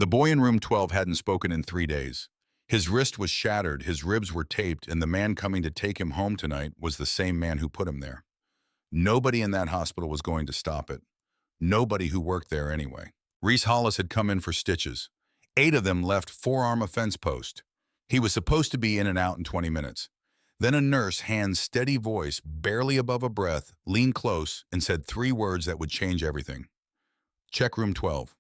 The boy in room 12 hadn't spoken in 3 days. His wrist was shattered, his ribs were taped, and the man coming to take him home tonight was the same man who put him there. Nobody in that hospital was going to stop it. Nobody who worked there anyway. Reese Hollis had come in for stitches. 8 of them left forearm offense post. He was supposed to be in and out in 20 minutes. Then a nurse, hand's steady voice, barely above a breath, leaned close and said 3 words that would change everything. Check room 12.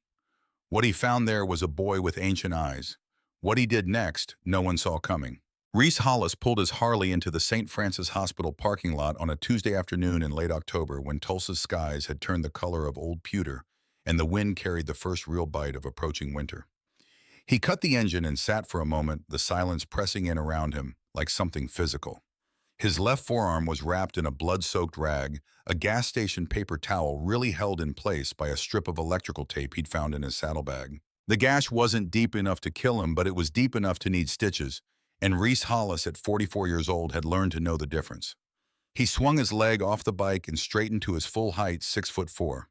What he found there was a boy with ancient eyes. What he did next, no one saw coming. Reese Hollis pulled his Harley into the St. Francis Hospital parking lot on a Tuesday afternoon in late October when Tulsa's skies had turned the color of old pewter and the wind carried the first real bite of approaching winter. He cut the engine and sat for a moment, the silence pressing in around him like something physical. His left forearm was wrapped in a blood-soaked rag, a gas station paper towel really held in place by a strip of electrical tape he'd found in his saddlebag. The gash wasn't deep enough to kill him, but it was deep enough to need stitches, and Reese Hollis, at 44 years old, had learned to know the difference. He swung his leg off the bike and straightened to his full height, 6'4".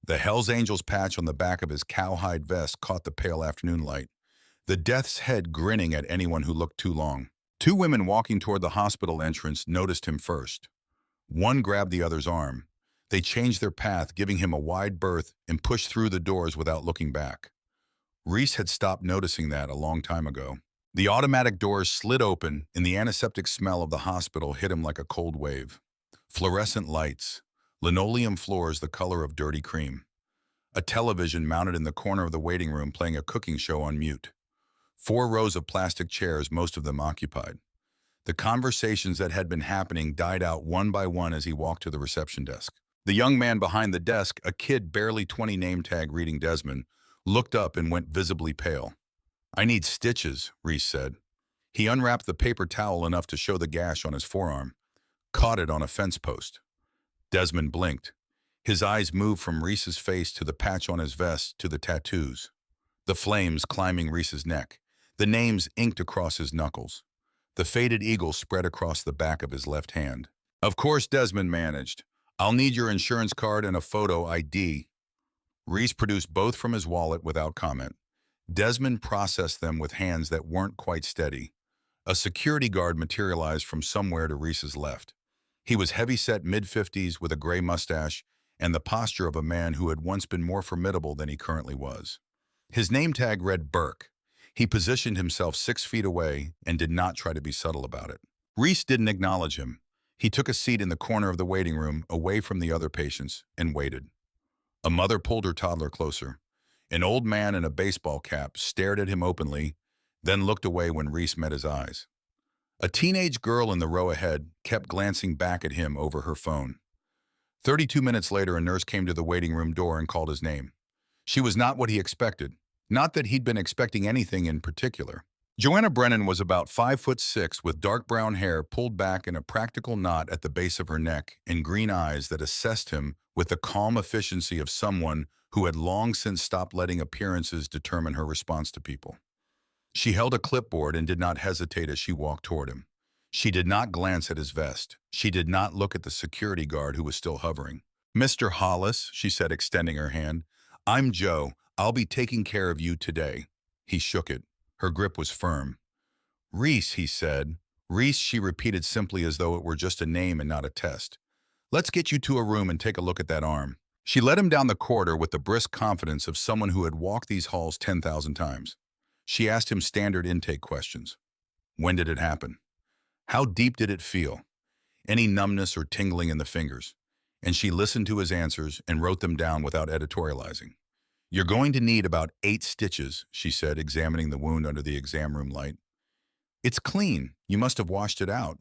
The Hell's Angels patch on the back of his cowhide vest caught the pale afternoon light, the death's head grinning at anyone who looked too long. 2 women walking toward the hospital entrance noticed him first. One grabbed the other's arm. They changed their path, giving him a wide berth, and pushed through the doors without looking back. Reese had stopped noticing that a long time ago. The automatic doors slid open, and the antiseptic smell of the hospital hit him like a cold wave. Fluorescent lights, linoleum floors the color of dirty cream. A television mounted in the corner of the waiting room playing a cooking show on mute. 4 rows of plastic chairs, most of them occupied. The conversations that had been happening died out one by one as he walked to the reception desk. The young man behind the desk, a kid barely 20 name tag reading Desmond, looked up and went visibly pale. "I need stitches," Reese said. He unwrapped the paper towel enough to show the gash on his forearm, caught it on a fence post. Desmond blinked. His eyes moved from Reese's face to the patch on his vest to the tattoos. The flames climbing Reese's neck. The names inked across his knuckles. The faded eagle spread across the back of his left hand. "Of course," Desmond managed. "I'll need your insurance card and a photo ID." Reese produced both from his wallet without comment. Desmond processed them with hands that weren't quite steady. A security guard materialized from somewhere to Reese's left. He was heavy-set mid-50s with a gray mustache and the posture of a man who had once been more formidable than he currently was. His name tag read Burke. He positioned himself 6 feet away and did not try to be subtle about it. Reese didn't acknowledge him. He took a seat in the corner of the waiting room, away from the other patients, and waited. A mother pulled her toddler closer. An old man in a baseball cap stared at him openly, then looked away when Reese met his eyes. A teenage girl in the row ahead kept glancing back at him over her phone. 32 minutes later, a nurse came to the waiting room door and called his name. She was not what he expected. Not that he'd been expecting anything in particular. Joanna Brennan was about 5'6", with dark brown hair pulled back in a practical knot at the base of her neck and green eyes that assessed him with the calm efficiency of someone who had long since stopped letting appearances determine her response to people. She held a clipboard and did not hesitate as she walked toward him. She did not glance at his vest. She did not look at the security guard who was still hovering. "Mr. Hollis," she said, extending her hand. "I'm Joe. I'll be taking care of you today." He shook it. Her grip was firm. "Reese," he said. "Reese," she repeated simply as though it were just a name and not a test. "Let's get you to a room and take a look at that arm." She led him down the corridor with the brisk confidence of someone who had walked these halls 10,000 times. She asked him standard intake questions. When did it happen? How deep did it feel? Any numbness or tingling in the fingers? And she listened to his answers and wrote them down without editorializing. "You're going to need about 8 stitches," she said, examining the wound under the exam room light. "It's clean. You must have washed it out."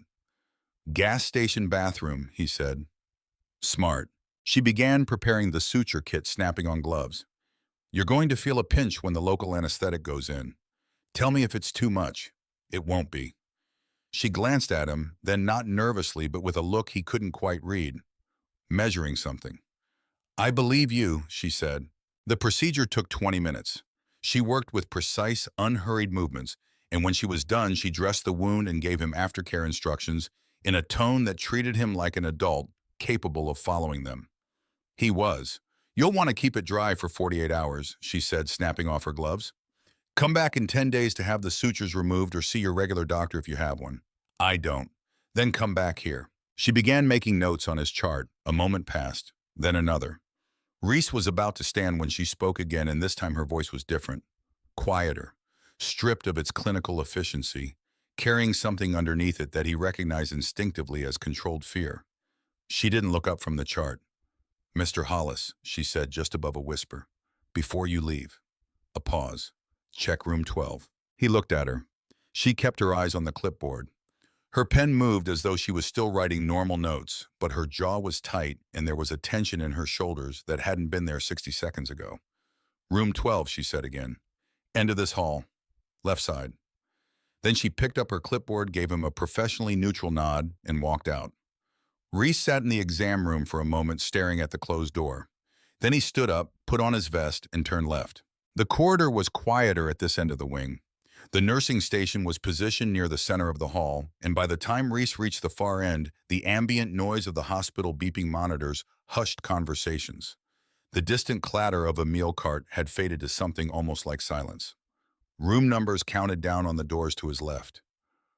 "Gas station bathroom," he said. "Smart." She began preparing the suture kit, snapping on gloves. "You're going to feel a pinch when the local anesthetic goes in. Tell me if it's too much." "It won't be." She glanced at him, then not nervously but with a look he couldn't quite read. "Measuring something." "I believe you," she said. The procedure took 20 minutes. She worked with precise, unhurried movements, and when she was done, she dressed the wound and gave him aftercare instructions in a tone that treated him like an adult, capable of following them. He was. "You'll want to keep it dry for 48 hours, she said, snapping off her gloves. Come back in 10 days to have the sutures removed or see your regular doctor if you have one. I don't. Then come back here. She began making notes on his chart. A moment passed, then another. Reese was about to stand when she spoke again, and this time her voice was different, quieter, stripped of its clinical efficiency, carrying something underneath it that he recognized instinctively as controlled fear. She didn't look up from the chart. "Mr. Hollis," she said just above a whisper, "before you leave." A pause. "Check room 12. He looked at her. She kept her eyes on the clipboard. Her pen moved as though she was still writing normal notes, but her jaw was tight and there was a tension in her shoulders that hadn't been there 60 seconds ago. "Room 12, she said again. "End of this hall. Left side." Then she picked up her clipboard, gave him a professionally neutral nod, and walked out. Reese sat in the exam room for a moment, staring at the closed door. Then he stood up, put on his vest, and turned left. The corridor was quieter at this end of the wing. The nursing station was positioned near the center of the hall, and by the time Reese reached the far end, the ambient noise of the hospital beeping monitors hushed conversations. The distant clatter of a meal cart had faded to something almost like silence. Room numbers counted down on the doors to his left.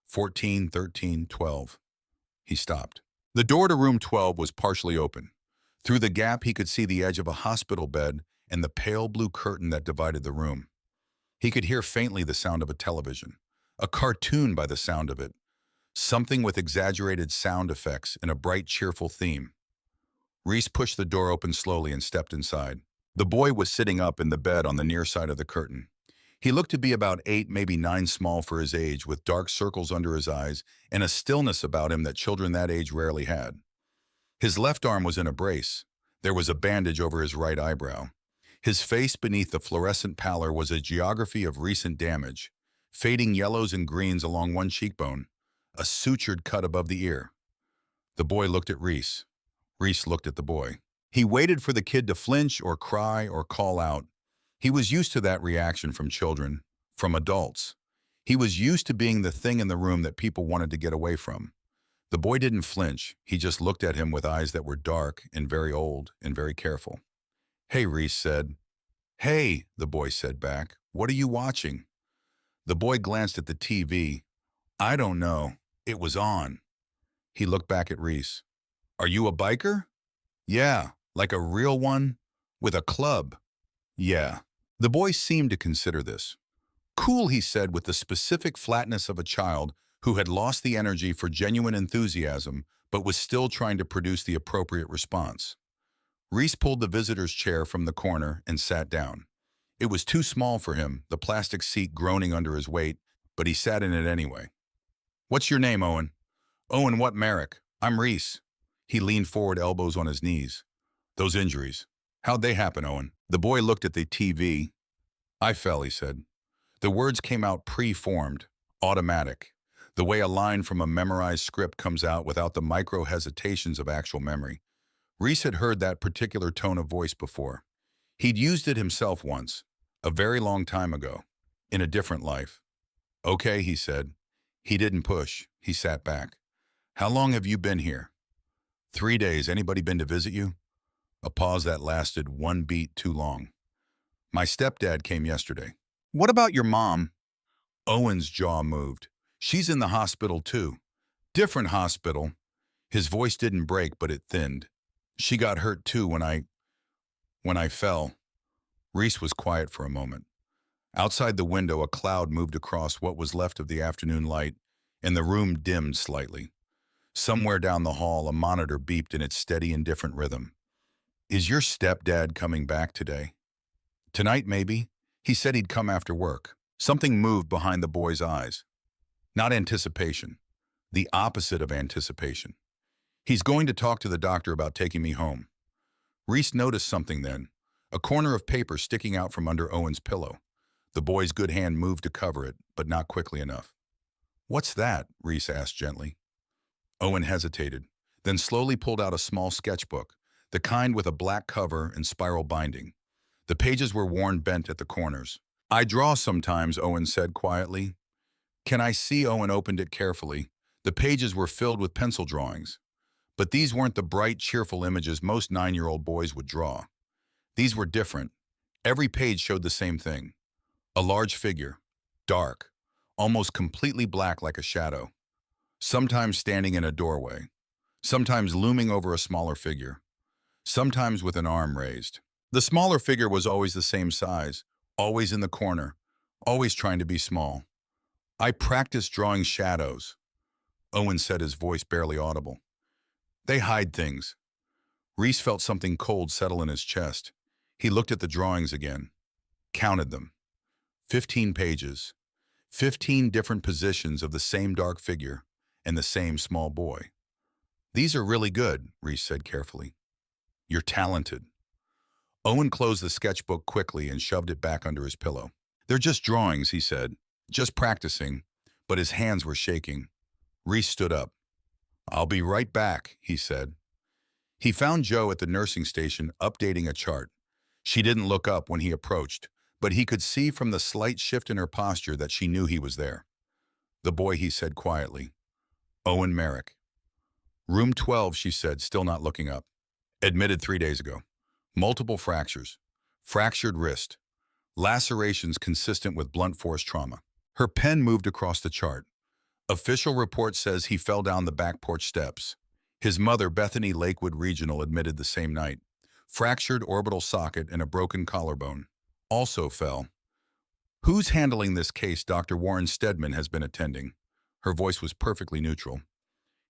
14, 13, 12. He stopped. The door to room 12 was partially open. Through the gap, he could see the edge of a hospital bed and the pale blue curtain that divided the room. He could hear faintly the sound of a television, a cartoon by the sound of it, something with exaggerated sound effects and a bright, cheerful theme. Reese pushed the door open slowly and stepped inside. The boy was sitting up in the bed on the near side of the curtain. He looked to be about 8, maybe 9 small for his age, with dark circles under his eyes and a stillness about him that children that age rarely had. His left arm was in a brace. There was a bandage over his right eyebrow. His face beneath the fluorescent pallor was a geography of recent damage, fading yellows and greens along one cheekbone, a sutured cut above the ear. The boy looked at Reese. Reese looked at the boy. He waited for the kid to flinch or cry or call out. He was used to that reaction from children, from adults. He was used to being the thing in the room that people wanted to get away from. The boy didn't flinch. He just looked at him with eyes that were dark and very old and very careful. "Hey," Reese said. "Hey," the boy said back. "What are you watching?" The boy glanced at the TV. "I don't know. It was on." He looked back at Reese. "Are you a biker?" "Yeah, like a real one? With a club?" "Yeah." The boy seemed to consider this. "Cool," he said with the specific flatness of a child who had lost the energy for genuine enthusiasm but was still trying to produce the appropriate response. Reese pulled the visitor's chair from the corner and sat down. It was too small for him, the plastic seat groaning under his weight, but he sat in it anyway. "What's your name, Owen?" "Owen what, Merrick? I'm Reese." He leaned forward, elbows on his knees. "Those injuries. How'd they happen, Owen?" The boy looked at the TV. "I fell," he said. The words came out pre-formed, automatic, the way a line from a memorized script comes out without the micro-hesitations of actual memory. Reese had heard that particular tone of voice before. He'd used it himself once, a very long time ago, in a different life. "Okay," he said. He didn't push. He sat back. "How long have you been here?" 3 days. Anybody been to visit you?" A pause that lasted one beat too long. "My stepdad came yesterday." "What about your mom?" Owen's jaw moved. "She's in the hospital too." "Different hospital." His voice didn't break, but it thinned. "She got hurt too when I fell." Reese was quiet for a moment. Outside the window, a cloud moved across what was left of the afternoon light, and the room dimmed slightly. Somewhere down the hall, a monitor beeped in its steady, indifferent rhythm. "Is your stepdad coming back today?" "Tonight, maybe. He said he'd come after work." Something moved behind the boy's eyes. Not anticipation. The opposite of anticipation. "He's going to talk to the doctor about taking me home." Reese noticed something then, a corner of paper sticking out from under Owen's pillow. The boy's good hand moved to cover it, but not quickly enough. "What's that?" Reese asked gently. Owen hesitated, then slowly pulled out a small sketchbook, the kind with a black cover and spiral binding. The pages were worn bent at the corners. "I draw sometimes," Owen said quietly. "Can I see?" Owen opened it carefully. The pages were filled with pencil drawings. But these weren't the bright, cheerful images most 9-year-old boys would draw. These were different. Every page showed the same thing. A large figure, dark, almost completely black like a shadow, sometimes standing in a doorway, sometimes looming over a smaller figure, sometimes with an arm raised. The smaller figure was always the same size, always in the corner, always trying to be small. I practiced drawing shadows, Owen said, his voice barely audible. They hide things. Reese felt something cold settle in his chest. He looked at the drawings again, counted them. 15 pages, 15 different positions of the same dark figure and the same small boy. These are really good, Reese said carefully. You're talented. Owen closed the sketchbook quickly and shoved it back under his pillow. They're just drawings, he said, just practicing, but his hands were shaking. Reese stood up. I'll be right back, he said. He found Joe at the nursing station updating a chart. She didn't look up when he approached, but he could see from the slight shift in her posture that she knew he was there. The boy, he said quietly. Owen Merrick. Room 12, she said, still not looking up. Admitted 3 days ago. Multiple fractures. Fractured wrist. Lacerations consistent with blunt force trauma. Her pen moved across the chart. Official report says he fell down the back porch steps. His mother, Bethany Lakewood Regional, admitted the same night. Fractured orbital socket and a broken collarbone. Also fell. Who's handling this case? Dr. Warren Stedman has been attending. Her voice was perfectly neutral.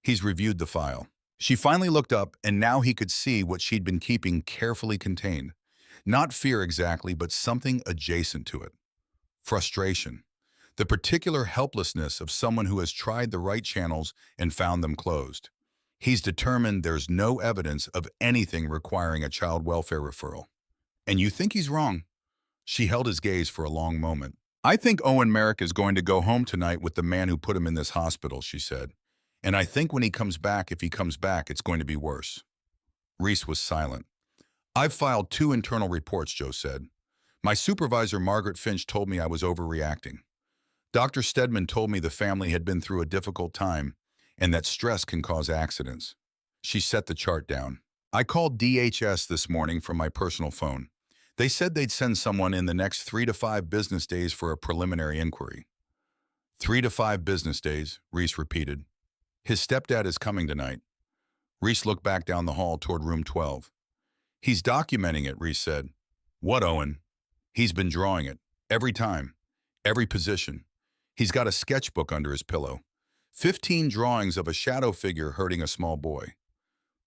He's reviewed the file. She finally looked up, and now he could see what she'd been keeping carefully contained. Not fear exactly, but something adjacent to it. Frustration. The particular helplessness of someone who has tried the right channels and found them closed. He's determined there's no evidence of anything requiring a child welfare referral. And you think he's wrong? She held his gaze for a long moment. I think Owen Merrick is going to go home tonight with the man who put him in this hospital, she said. And I think when he comes back, if he comes back, it's going to be worse. Reese was silent. I've filed 2 internal reports, Joe said. My supervisor, Margaret Finch, told me I was overreacting. Dr. Stedman told me the family had been through a difficult time and that stress can cause accidents. She set the chart down. I called DHS this morning from my personal phone. They said they'd send someone in the next 3 to 5 business days for a preliminary inquiry. 3 to 5 business days, Reese repeated. His stepdad is coming tonight. Reese looked back down the hall toward room 12. He's documenting it, Reese said. What, Owen? He's been drawing it. Every time. Every position. He's got a sketchbook under his pillow. 15 drawings of a shadow figure hurting a small boy.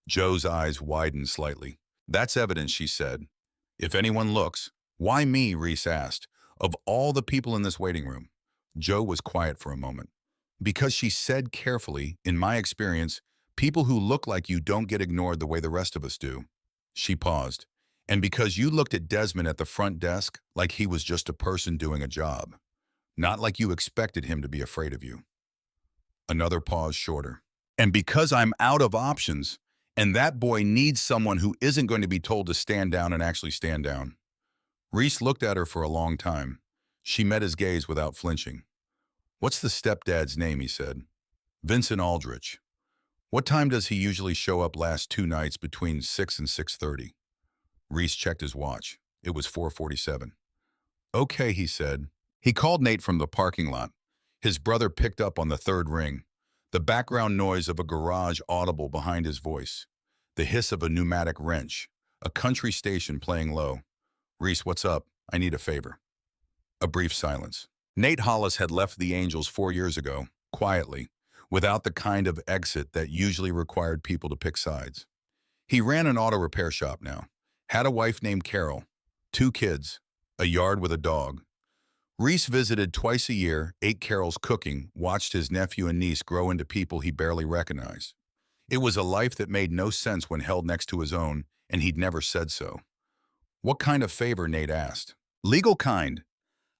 Joe's eyes widened slightly. That's evidence, she said. If anyone looks, why me, Reese asked, of all the people in this waiting room? Joe was quiet for a moment. Because she said carefully, in my experience, people who look like you don't get ignored the way the rest of us do. She paused. And because you looked at Desmond at the front desk like he was just a person doing a job. Not like you expected him to be afraid of you. Another pause shorter. And because I'm out of options, and that boy needs someone who isn't going to be told to stand down and actually stand down. Reese looked at her for a long time. She met his gaze without flinching. What's the stepdad's name, he said. Vincent Aldrich. What time does he usually show up last 2 nights between 6 and 6:30? Reese checked his watch. It was 4:47. Okay, he said. He called Nate from the parking lot. His brother picked up on the 3rd ring. The background noise of a garage audible behind his voice. The hiss of a pneumatic wrench. A country station playing low. Reese, what's up? I need a favor. A brief silence. Nate Hollis had left the Angels 4 years ago, quietly, without the kind of exit that usually required people to pick sides. He ran an auto repair shop now. Had a wife named Carol. 2 kids. A yard with a dog. Reese visited twice a year, ate Carol's cooking, watched his nephew and niece grow into people he barely recognized. It was a life that made no sense when held next to his own, and he'd never said so. What kind of favor, Nate asked. Legal kind.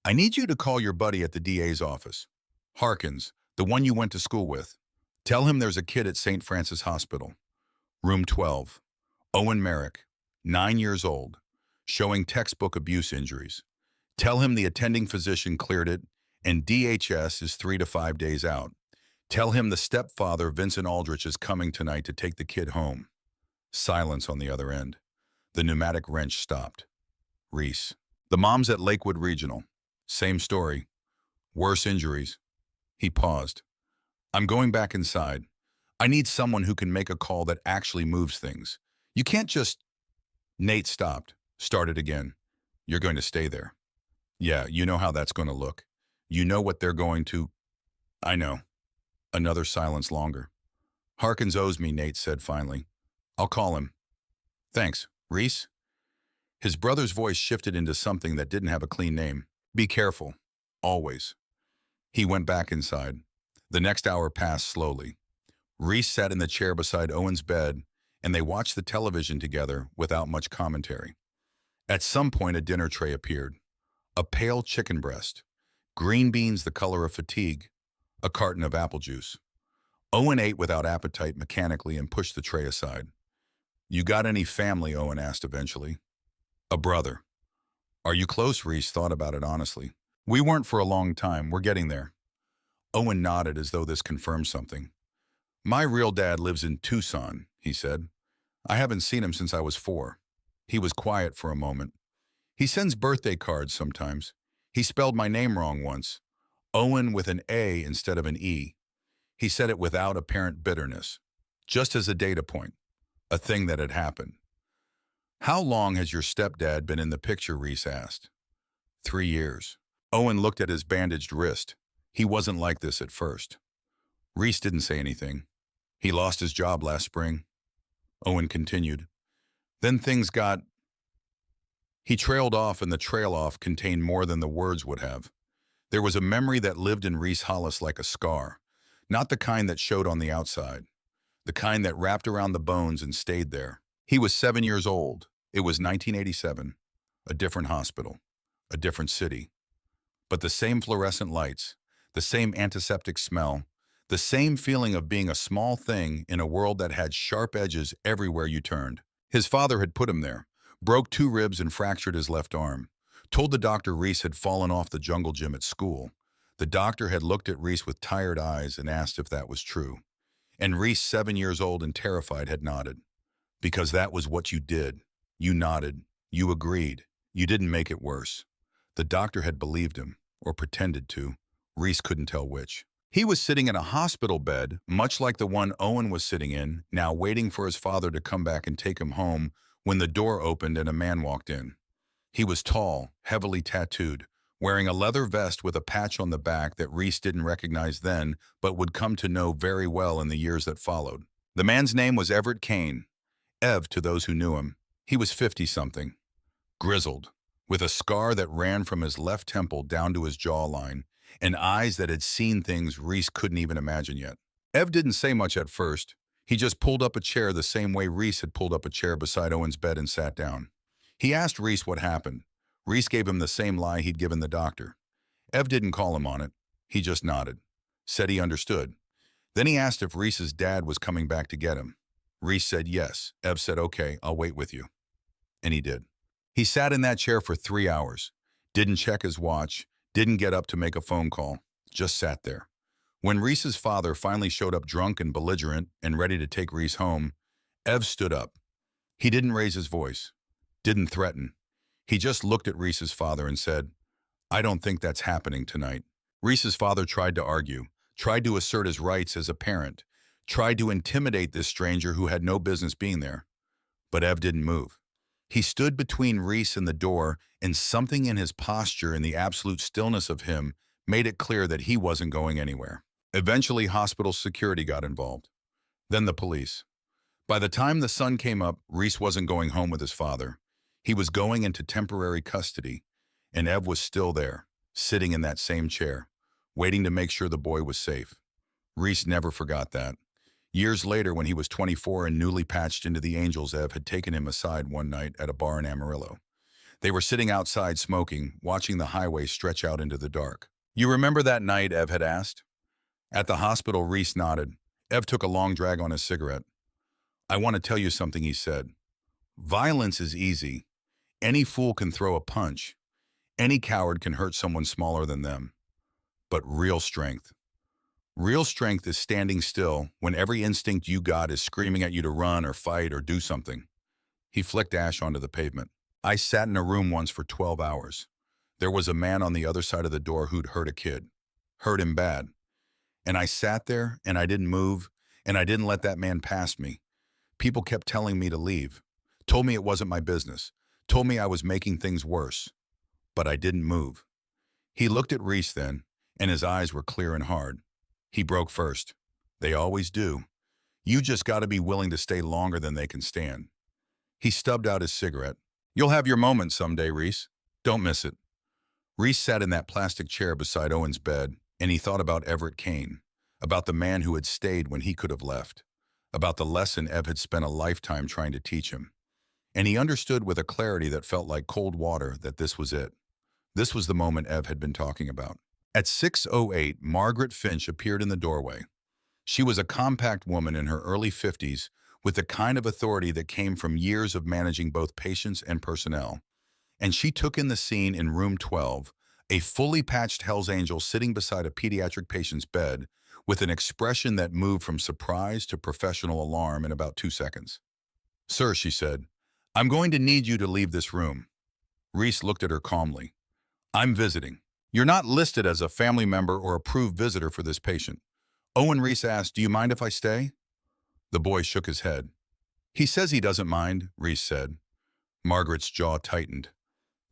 I need you to call your buddy at the DA's office. Harkins, the one you went to school with. Tell him there's a kid at St. Francis Hospital. Room 12. Owen Merrick, 9 years old, showing textbook abuse injuries. Tell him the attending physician cleared it, and DHS is 3 to 5 days out. Tell him the stepfather, Vincent Aldrich, is coming tonight to take the kid home. Silence on the other end. The pneumatic wrench stopped. Reese. The mom's at Lakewood Regional. Same story. Worse injuries. He paused. I'm going back inside. I need someone who can make a call that actually moves things. You can't just... Nate stopped, started again. You're going to stay there. Yeah, you know how that's going to look. You know what they're going to... I know. Another silence longer. Harkins owes me, Nate said finally. I'll call him. Thanks. Reese? His brother's voice shifted into something that didn't have a clean name. Be careful. Always. He went back inside. The next hour passed slowly. Reese sat in the chair beside Owen's bed, and they watched the television together without much commentary. At some point, a dinner tray appeared. A pale chicken breast, green beans the color of fatigue, a carton of apple juice. Owen ate without appetite mechanically and pushed the tray aside. You got any family? Owen asked eventually. A brother. Are you close? Reese thought about it honestly. We weren't for a long time. We're getting there. Owen nodded as though this confirmed something. My real dad lives in Tucson, he said. I haven't seen him since I was 4. He was quiet for a moment. He sends birthday cards sometimes. He spelled my name wrong once. Owen with an A instead of an E. He said it without apparent bitterness, just as a data point, a thing that had happened. How long has your stepdad been in the picture? Reese asked. 3 years. Owen looked at his bandaged wrist. He wasn't like this at first. Reese didn't say anything. He lost his job last spring. Owen continued. Then things got... He trailed off, and the trail off contained more than the words would have. There was a memory that lived in Reese Hollis like a scar, not the kind that showed on the outside, the kind that wrapped around the bones and stayed there. He was 7 years old. It was 1987, a different hospital, a different city. But the same fluorescent lights, the same antiseptic smell, the same feeling of being a small thing in a world that had sharp edges everywhere you turned. His father had put him there, broke 2 ribs and fractured his left arm. Told the doctor Reese had fallen off the jungle gym at school. The doctor had looked at Reese with tired eyes and asked if that was true. And Reese, 7 years old and terrified, had nodded. Because that was what you did. You nodded. You agreed. You didn't make it worse. The doctor had believed him, or pretended to. Reese couldn't tell which. He was sitting in a hospital bed, much like the one Owen was sitting in, now waiting for his father to come back and take him home, when the door opened and a man walked in. He was tall, heavily tattooed, wearing a leather vest with a patch on the back that Reese didn't recognize then, but would come to know very well in the years that followed. The man's name was Everett Kane. Ev to those who knew him. He was 50-something, grizzled, with a scar that ran from his left temple down to his jawline, and eyes that had seen things Reese couldn't even imagine yet. Ev didn't say much at first. He just pulled up a chair the same way Reese had pulled up a chair beside Owen's bed and sat down. He asked Reese what happened. Reese gave him the same lie he'd given the doctor. Ev didn't call him on it. He just nodded, said he understood. Then he asked if Reese's dad was coming back to get him. Reese said yes. Ev said, okay, I'll wait with you. And he did. He sat in that chair for 3 hours, didn't check his watch, didn't get up to make a phone call, just sat there. When Reese's father finally showed up drunk and belligerent and ready to take Reese home, Ev stood up. He didn't raise his voice, didn't threaten. He just looked at Reese's father and said, I don't think that's happening tonight. Reese's father tried to argue, tried to assert his rights as a parent, tried to intimidate this stranger who had no business being there. But Ev didn't move. He stood between Reese and the door, and something in his posture and the absolute stillness of him made it clear that he wasn't going anywhere. Eventually, hospital security got involved. Then the police. By the time the sun came up, Reese wasn't going home with his father. He was going into temporary custody, and Ev was still there, sitting in that same chair, waiting to make sure the boy was safe. Reese never forgot that. Years later, when he was 24 and newly patched into the Angels, Ev had taken him aside one night at a bar in Amarillo. They were sitting outside smoking, watching the highway stretch out into the dark. You remember that night? Ev had asked. At the hospital, Reese nodded. Ev took a long drag on his cigarette. I want to tell you something, he said. Violence is easy. Any fool can throw a punch. Any coward can hurt someone smaller than them. But real strength is standing still when every instinct you got is screaming at you to run or fight or do something. He flicked ash onto the pavement. I sat in a room once for 12 hours. There was a man on the other side of the door who'd hurt a kid. Hurt him bad. And I sat there, and I didn't move, and I didn't let that man pass me. People kept telling me to leave. Told me it wasn't my business. Told me I was making things worse. But I didn't move. He looked at Reese then, and his eyes were clear and hard. He broke first. They always do. You just got to be willing to stay longer than they can stand. He stubbed out his cigarette. You'll have your moment someday, Reese. Don't miss it. Reese sat in that plastic chair beside Owen's bed, and he thought about Everett Kane, about the man who had stayed when he could have left, about the lesson Ev had spent a lifetime trying to teach him. And he understood with a clarity that felt like cold water that this was it. This was the moment Ev had been talking about. At 6:08, Margaret Finch appeared in the doorway. She was a compact woman in her early 50s with the kind of authority that came from years of managing both patients and personnel. And she took in the scene in room 12, a fully patched Hell's Angel sitting beside a pediatric patient's bed with an expression that moved from surprise to professional alarm in about 2 seconds. Sir, she said, I'm going to need you to leave this room. Reese looked at her calmly. I'm visiting. You're not listed as a family member or approved visitor for this patient. Owen Reese asked, do you mind if I stay? The boy shook his head. He says he doesn't mind, Reese said. Margaret's jaw tightened.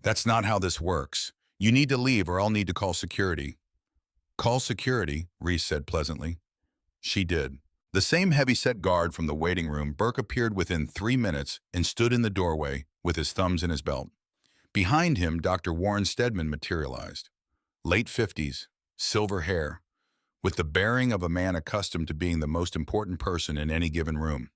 That's not how this works. You need to leave or I'll need to call security. Call security, Reese said pleasantly. She did. The same heavy-set guard from the waiting room, Burke appeared within 3 minutes and stood in the doorway with his thumbs in his belt. Behind him, Dr. Warren Stedman materialized. Late 50s, silver hair, with the bearing of a man accustomed to being the most important person in any given room.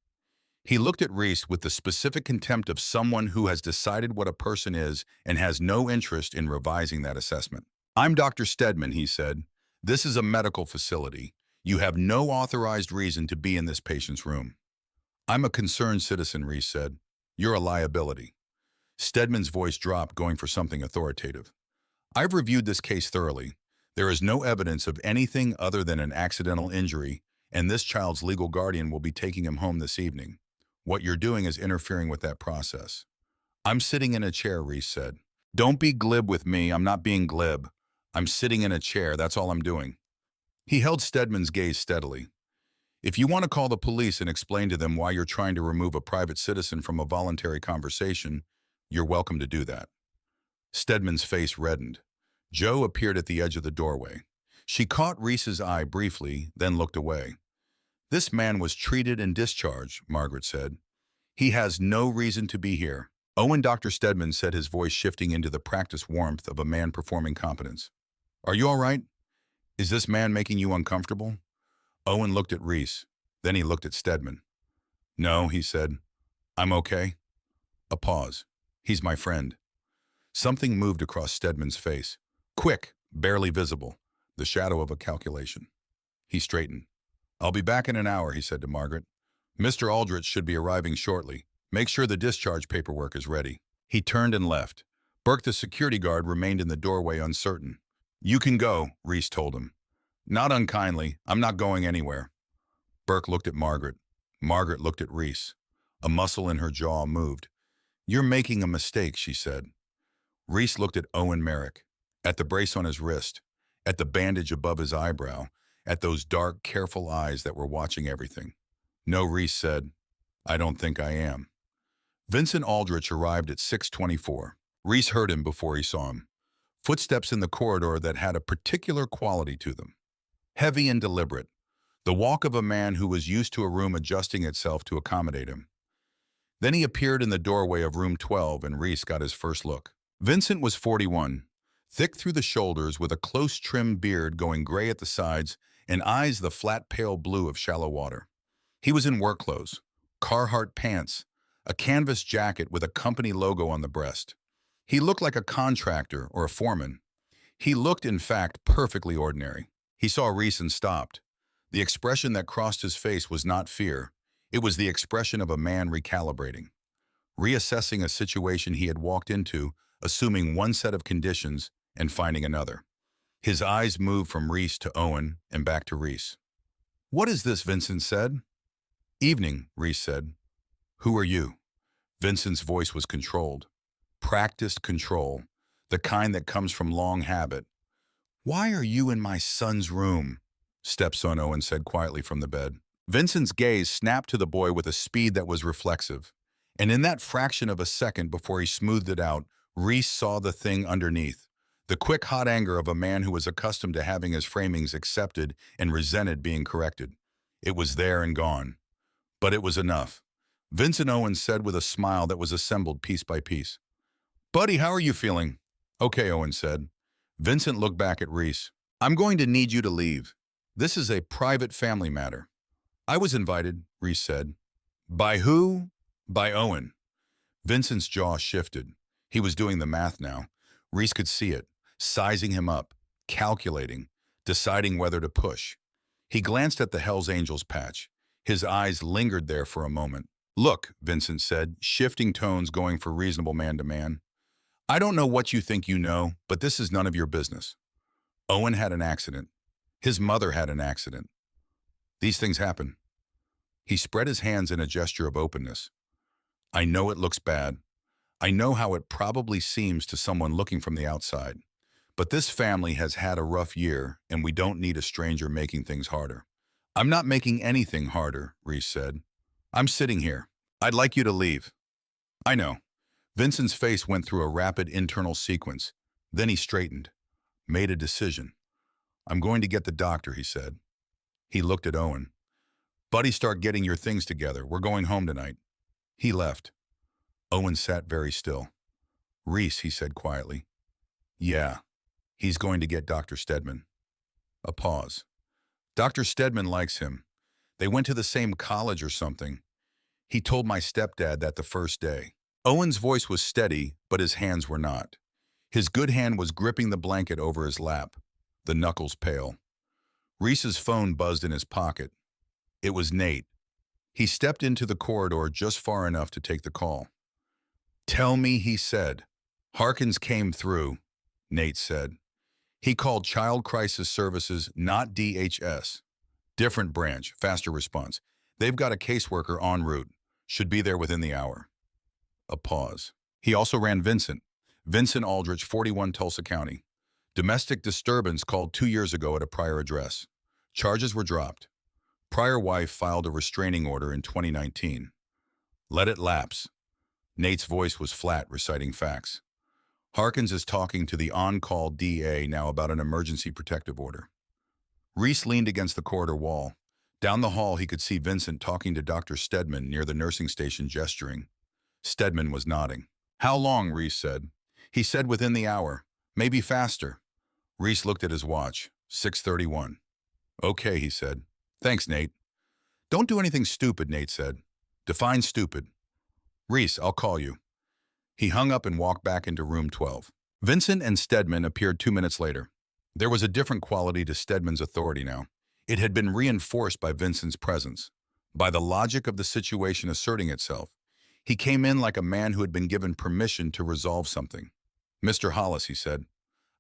He looked at Reese with the specific contempt of someone who has decided what a person is and has no interest in revising that assessment. I'm Dr. Stedman, he said. This is a medical facility. You have no authorized reason to be in this patient's room. I'm a concerned citizen, Reese said. You're a liability. Stedman's voice dropped, going for something authoritative. I've reviewed this case thoroughly. There is no evidence of anything other than an accidental injury, and this child's legal guardian will be taking him home this evening. What you're doing is interfering with that process. I'm sitting in a chair, Reese said. Don't be glib with me. I'm not being glib. I'm sitting in a chair. That's all I'm doing. He held Stedman's gaze steadily. If you want to call the police and explain to them why you're trying to remove a private citizen from a voluntary conversation, you're welcome to do that. Stedman's face reddened. Jo appeared at the edge of the doorway. She caught Reese's eye briefly, then looked away. This man was treated and discharged, Margaret said. He has no reason to be here. Owen, Dr. Stedman said, his voice shifting into the practiced warmth of a man performing competence. Are you all right? Is this man making you uncomfortable? Owen looked at Reese. Then he looked at Stedman. No, he said. I'm okay. A pause. He's my friend. Something moved across Stedman's face. Quick, barely visible, the shadow of a calculation. He straightened. I'll be back in an hour, he said to Margaret. Mr. Aldrich should be arriving shortly. Make sure the discharge paperwork is ready. He turned and left. Burke, the security guard, remained in the doorway uncertain. You can go, Reese told him. Not unkindly. I'm not going anywhere. Burke looked at Margaret. Margaret looked at Reese. A muscle in her jaw moved. You're making a mistake, she said. Reese looked at Owen Merrick, at the brace on his wrist, at the bandage above his eyebrow, at those dark, careful eyes that were watching everything. No, Reese said. I don't think I am. Vincent Aldrich arrived at 6:24. Reese heard him before he saw him. Footsteps in the corridor that had a particular quality to them. Heavy and deliberate. The walk of a man who was used to a room adjusting itself to accommodate him. Then he appeared in the doorway of room 12 and Reese got his first look. Vincent was 41, thick through the shoulders with a close-trimmed beard going gray at the sides and eyes the flat pale blue of shallow water. He was in work clothes, Carhartt pants, a canvas jacket with a company logo on the breast. He looked like a contractor or a foreman. He looked, in fact, perfectly ordinary. He saw Reese and stopped. The expression that crossed his face was not fear. It was the expression of a man recalibrating, reassessing a situation he had walked into, assuming one set of conditions and finding another. His eyes moved from Reese to Owen and back to Reese. What is this? Vincent said. Evening, Reese said. Who are you? Vincent's voice was controlled. Practiced control. the kind that comes from long habit. "Why are you in my son's room?" stepson Owen said quietly from the bed. Vincent's gaze snapped to the boy with a speed that was reflexive. And in that fraction of a second before he smoothed it out, Reese saw the thing underneath. The quick, hot anger of a man who was accustomed to having his framings accepted and resented being corrected. It was there and gone. But it was enough. Vincent Owen said with a smile that was assembled piece by piece. "Buddy, how are you feeling?" "Okay," Owen said. Vincent looked back at Reese. "I'm going to need you to leave. This is a private family matter." "I was invited," Reese said. "By who?" "By Owen." Vincent's jaw shifted. He was doing the math now. Reese could see it, sizing him up, calculating, deciding whether to push. He glanced at the Hells Angels patch. His eyes lingered there for a moment. "Look," Vincent said, shifting tones going for reasonable man to man. "I don't know what you think you know, but this is none of your business. Owen had an accident. His mother had an accident. These things happen." He spread his hands in a gesture of openness. "I know it looks bad. I know how it probably seems to someone looking from the outside. But this family has had a rough year, and we don't need a stranger making things harder." "I'm not making anything harder," Reese said. "I'm sitting here. I'd like you to leave." "I know." Vincent's face went through a rapid internal sequence. Then he straightened, made a decision. "I'm going to get the doctor," he said. He looked at Owen. "Buddy, start getting your things together. We're going home tonight." He left. Owen sat very still. "Reese," he said quietly. "Yeah, he's going to get Dr. Stedman." A pause. "Dr. Stedman likes him. They went to the same college or something. He told my stepdad that the first day." Owen's voice was steady, but his hands were not. His good hand was gripping the blanket over his lap, the knuckles pale. Reese's phone buzzed in his pocket. It was Nate. He stepped into the corridor just far enough to take the call. "Tell me," he said. "Harkins came through," Nate said. "He called Child Crisis Services, not DHS. Different branch, faster response. They've got a caseworker en route. Should be there within the hour." A pause. He also ran Vincent Aldrich, 41 Tulsa County. Domestic disturbance called 2 years ago at a prior address. Charges were dropped. Prior wife filed a restraining order in 2019. Let it lapse. Nate's voice was flat, reciting facts. Harkins is talking to the on-call DA now about an emergency protective order. Reese leaned against the corridor wall. Down the hall, he could see Vincent talking to Dr. Stedman near the nursing station, gesturing. Stedman was nodding. "How long?" Reese said. He said within the hour. Maybe faster. Reese looked at his watch. 6:31. "Okay," he said. "Thanks, Nate." "Don't do anything stupid," Nate said. "Define stupid." "Reese, I'll call you." He hung up and walked back into room 12. Vincent and Stedman appeared 2 minutes later. There was a different quality to Stedman's authority now. It had been reinforced by Vincent's presence, by the logic of the situation asserting itself. He came in like a man who had been given permission to resolve something. "Mr. Hollis," he said,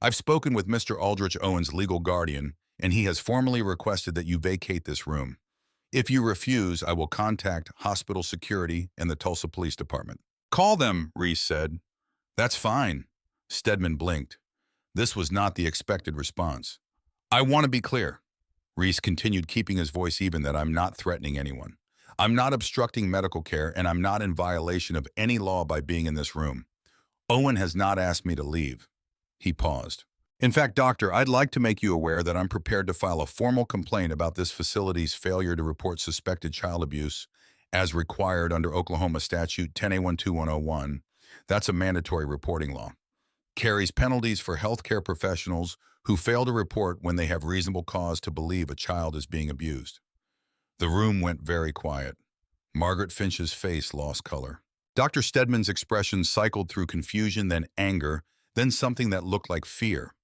"I've spoken with Mr. Aldrich Owen's legal guardian, and he has formally requested that you vacate this room. If you refuse, I will contact hospital security and the Tulsa Police Department." "Call them," Reese said. "That's fine." Stedman blinked. This was not the expected response. "I want to be clear." Reese continued, keeping his voice even, "that I'm not threatening anyone. I'm not obstructing medical care, and I'm not in violation of any law by being in this room. Owen has not asked me to leave." He paused. "In fact, doctor, I'd like to make you aware that I'm prepared to file a formal complaint about this facility's failure to report suspected child abuse as required under Oklahoma Statute 10A12101. That's a mandatory reporting law. Carries penalties for healthcare professionals who fail to report when they have reasonable cause to believe a child is being abused." The room went very quiet. Margaret Finch's face lost color. Dr. Stedman's expression cycled through confusion, then anger, then something that looked like fear.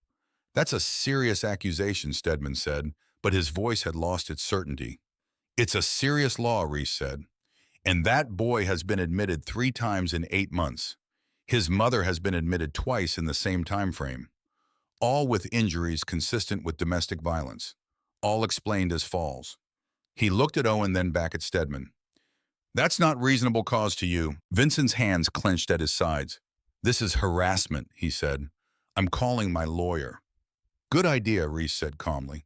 "That's a serious accusation," Stedman said, but his voice had lost its certainty. "It's a serious law," Reese said. "And that boy has been admitted 3 times in 8 months. His mother has been admitted twice in the same time frame. All with injuries consistent with domestic violence. All explained as falls." He looked at Owen, then back at Stedman. "That's not reasonable cause to you." Vincent's hands clenched at his sides. "This is harassment," he said. I'm calling my lawyer. Good idea, Reese said calmly.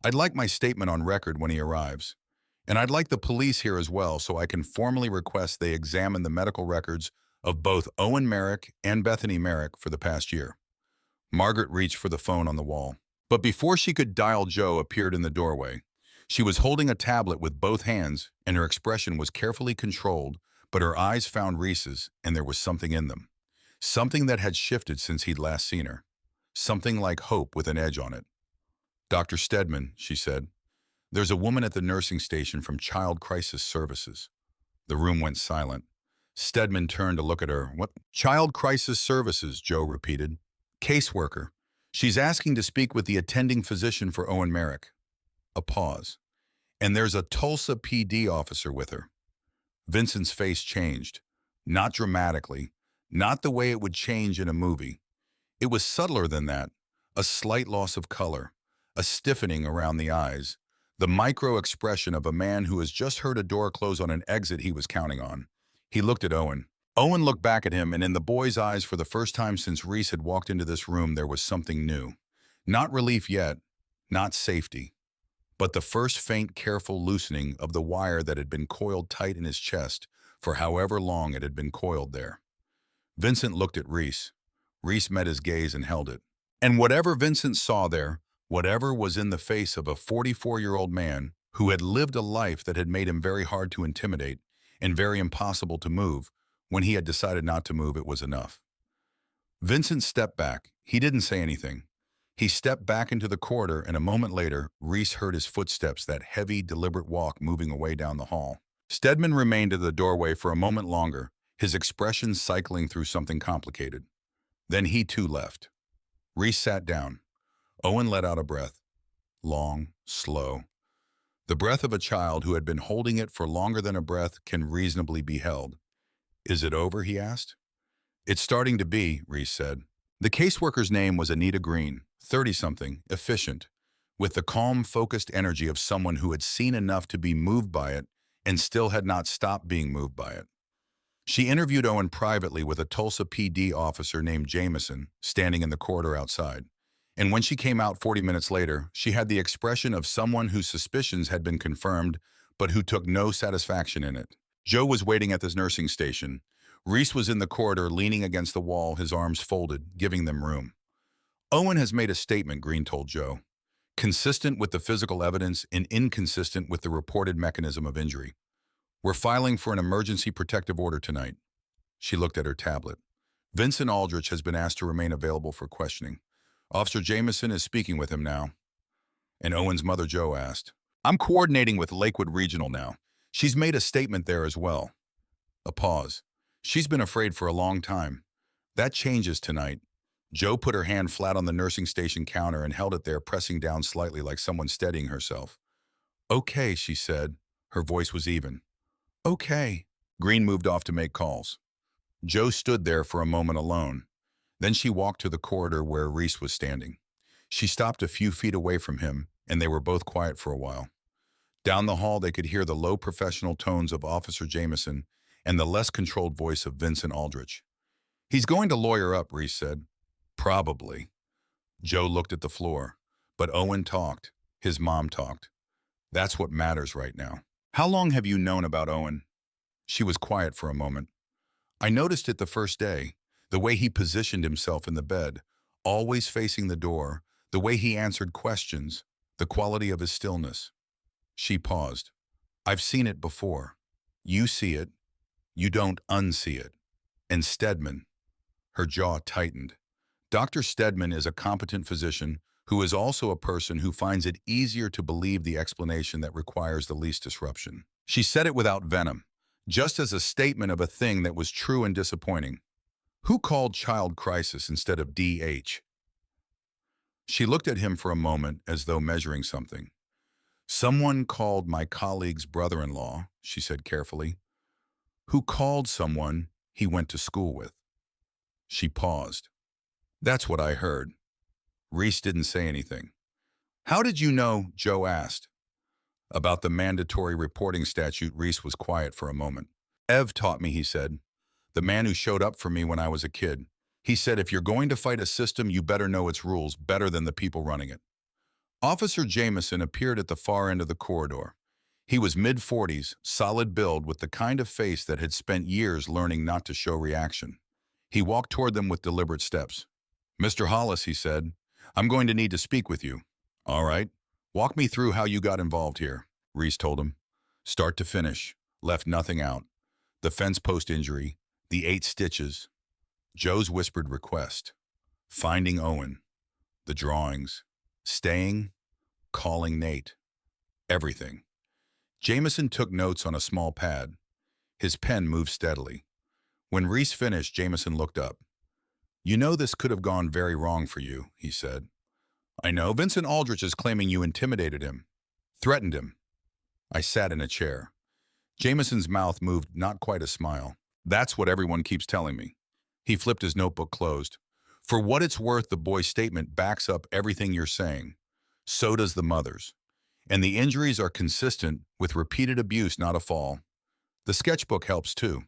I'd like my statement on record when he arrives. And I'd like the police here as well so I can formally request they examine the medical records of both Owen Merrick and Bethany Merrick for the past year. Margaret reached for the phone on the wall. But before she could dial, Joe appeared in the doorway. She was holding a tablet with both hands, and her expression was carefully controlled, but her eyes found Reese's, and there was something in them. Something that had shifted since he'd last seen her. Something like hope with an edge on it. Dr. Stedman, she said, there's a woman at the nursing station from Child Crisis Services. The room went silent. Stedman turned to look at her. What? Child Crisis Services, Joe repeated. Caseworker. She's asking to speak with the attending physician for Owen Merrick. A pause. And there's a Tulsa PD officer with her. Vincent's face changed. Not dramatically. Not the way it would change in a movie. It was subtler than that. A slight loss of color. A stiffening around the eyes. The micro-expression of a man who has just heard a door close on an exit he was counting on. He looked at Owen. Owen looked back at him, and in the boy's eyes, for the first time since Reese had walked into this room, there was something new. Not relief yet, not safety, but the first faint, careful loosening of the wire that had been coiled tight in his chest for however long it had been coiled there. Vincent looked at Reese. Reese met his gaze and held it. And whatever Vincent saw there, whatever was in the face of a 44-year-old man who had lived a life that had made him very hard to intimidate and very impossible to move, when he had decided not to move, it was enough. Vincent stepped back. He didn't say anything. He stepped back into the corridor, and a moment later, Reese heard his footsteps, that heavy, deliberate walk moving away down the hall. Stedman remained at the doorway for a moment longer, his expression cycling through something complicated. Then he too left. Reese sat down. Owen let out a breath. Long, slow. The breath of a child who had been holding it for longer than a breath can reasonably be held. Is it over, he asked. It's starting to be, Reese said. The caseworker's name was Anita Green, 30-something, efficient, with the calm, focused energy of someone who had seen enough to be moved by it and still had not stopped being moved by it. She interviewed Owen privately with a Tulsa PD officer named Jameson standing in the corridor outside. And when she came out 40 minutes later, she had the expression of someone whose suspicions had been confirmed, but who took no satisfaction in it. Joe was waiting at this nursing station. Reese was in the corridor, leaning against the wall, his arms folded, giving them room. Owen has made a statement, Green told Joe, consistent with the physical evidence and inconsistent with the reported mechanism of injury. We're filing for an emergency protective order tonight. She looked at her tablet. Vincent Aldrich has been asked to remain available for questioning. Officer Jameson is speaking with him now. And Owen's mother, Joe, asked, I'm coordinating with Lakewood Regional now. She's made a statement there as well. A pause. She's been afraid for a long time. That changes tonight. Joe put her hand flat on the nursing station counter and held it there, pressing down slightly like someone steadying herself. Okay, she said. Her voice was even. Okay. Green moved off to make calls. Joe stood there for a moment alone. Then she walked to the corridor where Reese was standing. She stopped a few feet away from him, and they were both quiet for a while. Down the hall, they could hear the low professional tones of Officer Jameson and the less controlled voice of Vincent Aldrich. He's going to lawyer up, Reese said. Probably. Joe looked at the floor. But Owen talked. His mom talked. That's what matters right now. How long have you known about Owen? She was quiet for a moment. I noticed it the first day. The way he positioned himself in the bed, always facing the door, the way he answered questions, the quality of his stillness. She paused. I've seen it before. You see it. You don't unsee it. And Stedman. Her jaw tightened. Dr. Stedman is a competent physician who is also a person who finds it easier to believe the explanation that requires the least disruption. She said it without venom, just as a statement of a thing that was true and disappointing. Who called child crisis instead of DH? She looked at him for a moment as though measuring something. Someone called my colleague's brother-in-law, she said carefully, who called someone he went to school with. She paused. That's what I heard. Reese didn't say anything. How did you know? Joe asked. About the mandatory reporting statute. Reese was quiet for a moment. Ev taught me, he said. The man who showed up for me when I was a kid. He said, if you're going to fight a system, you better know its rules better than the people running it. Officer Jameson appeared at the far end of the corridor. He was mid-40s, solid build with the kind of face that had spent years learning not to show reaction. He walked toward them with deliberate steps. Mr. Hollis, he said, I'm going to need to speak with you. All right. Walk me through how you got involved here, Reese told him. Start to finish. Left nothing out. The fence post injury, the 8 stitches, Joe's whispered request, finding Owen, the drawings, staying, calling Nate, everything. Jameson took notes on a small pad. His pen moved steadily. When Reese finished, Jameson looked up. You know this could have gone very wrong for you, he said. I know. Vincent Aldrich is claiming you intimidated him, threatened him. I sat in a chair. Jameson's mouth moved not quite a smile. That's what everyone keeps telling me. He flipped his notebook closed. For what it's worth, the boy's statement backs up everything you're saying. So does the mother's. And the injuries are consistent with repeated abuse, not a fall. The sketchbook helps too.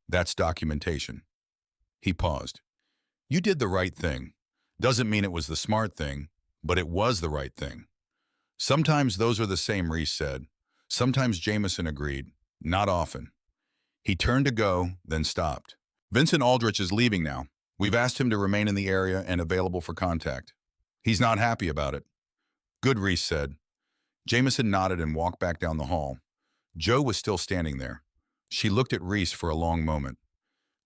That's documentation. He paused. You did the right thing. Doesn't mean it was the smart thing, but it was the right thing. Sometimes those are the same, Reese said. Sometimes Jameson agreed. Not often. He turned to go, then stopped. Vincent Aldrich is leaving now. We've asked him to remain in the area and available for contact. He's not happy about it. Good, Reese said. Jameson nodded and walked back down the hall. Joe was still standing there. She looked at Reese for a long moment.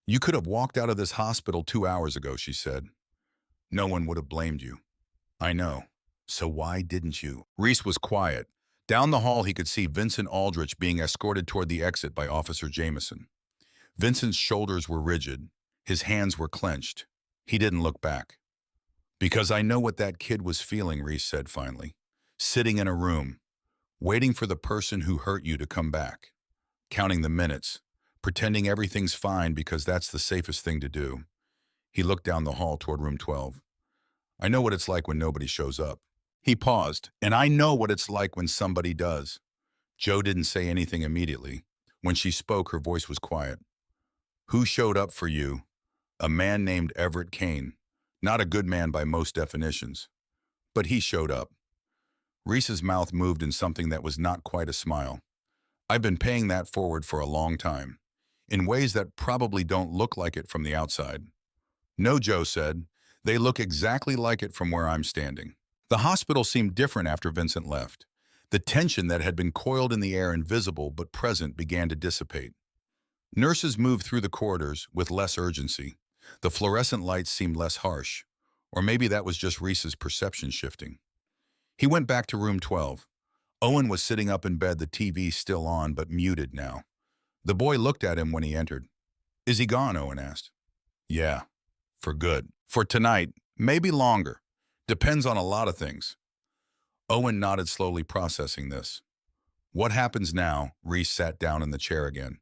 You could have walked out of this hospital 2 hours ago, she said. No one would have blamed you. I know. So why didn't you? Reese was quiet. Down the hall, he could see Vincent Aldrich being escorted toward the exit by Officer Jameson. Vincent's shoulders were rigid. His hands were clenched. He didn't look back. Because I know what that kid was feeling, Reese said finally. Sitting in a room, waiting for the person who hurt you to come back. Counting the minutes, pretending everything's fine because that's the safest thing to do. He looked down the hall toward room 12. I know what it's like when nobody shows up. He paused, and I know what it's like when somebody does. Joe didn't say anything immediately. When she spoke, her voice was quiet. Who showed up for you? A man named Everett Kane. Not a good man by most definitions. But he showed up. Reese's mouth moved in something that was not quite a smile. I've been paying that forward for a long time, in ways that probably don't look like it from the outside. No, Joe said. They look exactly like it from where I'm standing. The hospital seemed different after Vincent left. The tension that had been coiled in the air, invisible but present, began to dissipate. Nurses moved through the corridors with less urgency. The fluorescent lights seemed less harsh. Or maybe that was just Reese's perception shifting. He went back to room 12. Owen was sitting up in bed, the TV still on but muted now. The boy looked at him when he entered. Is he gone? Owen asked. Yeah, for good. For tonight, maybe longer. Depends on a lot of things. Owen nodded, slowly processing this. What happens now? Reese sat down in the chair again.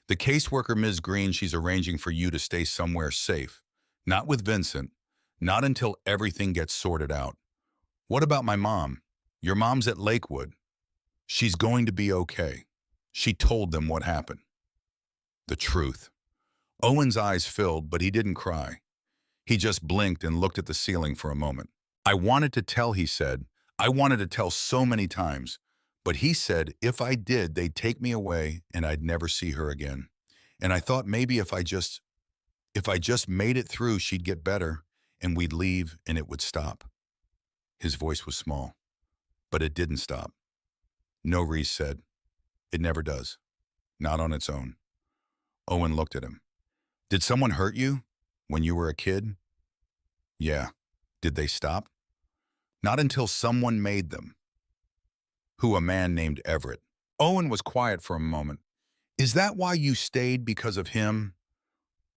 The caseworker, Ms. Green, she's arranging for you to stay somewhere safe. Not with Vincent. Not until everything gets sorted out. What about my mom? Your mom's at Lakewood. She's going to be okay. She told them what happened. The truth. Owen's eyes filled, but he didn't cry. He just blinked and looked at the ceiling for a moment. I wanted to tell, he said. I wanted to tell so many times. But he said if I did, they'd take me away and I'd never see her again. And I thought maybe if I just made it through, she'd get better and we'd leave and it would stop. His voice was small, but it didn't stop. No, Reese said. It never does. Not on its own. Owen looked at him. Did someone hurt you when you were a kid? Yeah. Did they stop? Not until someone made them. Who? A man named Everett. Owen was quiet for a moment. Is that why you stayed, because of him?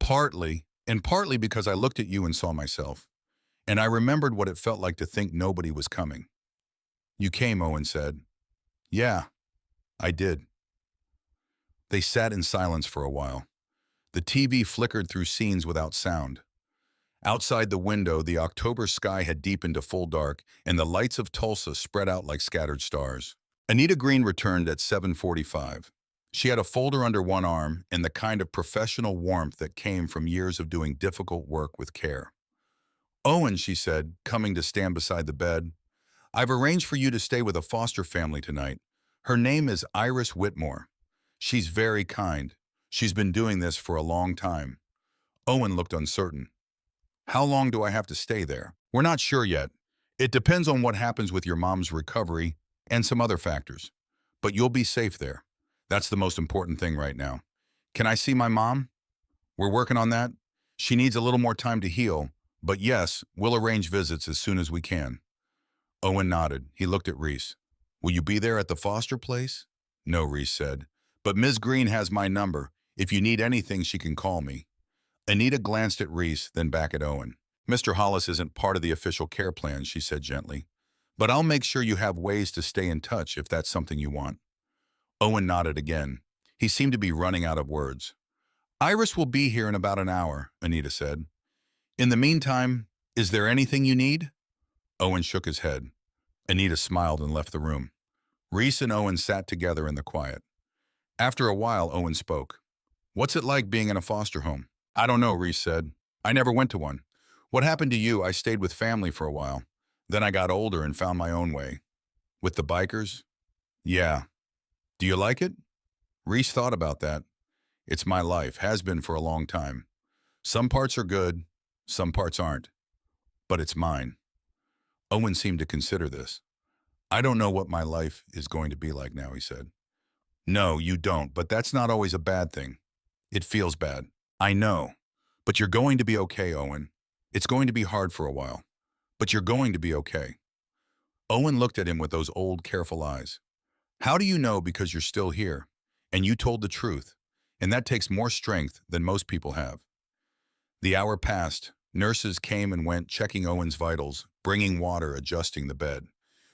Partly, and partly because I looked at you and saw myself. And I remembered what it felt like to think nobody was coming. You came, Owen said. Yeah, I did. They sat in silence for a while. The TV flickered through scenes without sound. Outside the window, the October sky had deepened to full dark, and the lights of Tulsa spread out like scattered stars. Anita Green returned at 7:45. She had a folder under one arm and the kind of professional warmth that came from years of doing difficult work with care. Owen, she said, coming to stand beside the bed, I've arranged for you to stay with a foster family tonight. Her name is Iris Whitmore. She's very kind. She's been doing this for a long time. Owen looked uncertain. How long do I have to stay there? We're not sure yet. It depends on what happens with your mom's recovery and some other factors. But you'll be safe there. That's the most important thing right now. Can I see my mom? We're working on that. She needs a little more time to heal, but yes, we'll arrange visits as soon as we can. Owen nodded. He looked at Reese. Will you be there at the foster place? No, Reese said. But Ms. Green has my number. If you need anything, she can call me. Anita glanced at Reese, then back at Owen. Mr. Hollis isn't part of the official care plan, she said gently. But I'll make sure you have ways to stay in touch if that's something you want. Owen nodded again. He seemed to be running out of words. Iris will be here in about an hour, Anita said. In the meantime, is there anything you need? Owen shook his head. Anita smiled and left the room. Reese and Owen sat together in the quiet. After a while, Owen spoke. What's it like being in a foster home? I don't know, Reese said. I never went to one. What happened to you? I stayed with family for a while. Then I got older and found my own way. With the bikers? Yeah. Do you like it? Reese thought about that. It's my life, has been for a long time. Some parts are good, some parts aren't. But it's mine. Owen seemed to consider this. I don't know what my life is going to be like now, he said. No, you don't, but that's not always a bad thing. It feels bad. I know. But you're going to be okay, Owen. It's going to be hard for a while. But you're going to be okay. Owen looked at him with those old, careful eyes. How do you know? Because you're still here. And you told the truth. And that takes more strength than most people have. The hour passed. Nurses came and went, checking Owen's vitals, bringing water, adjusting the bed.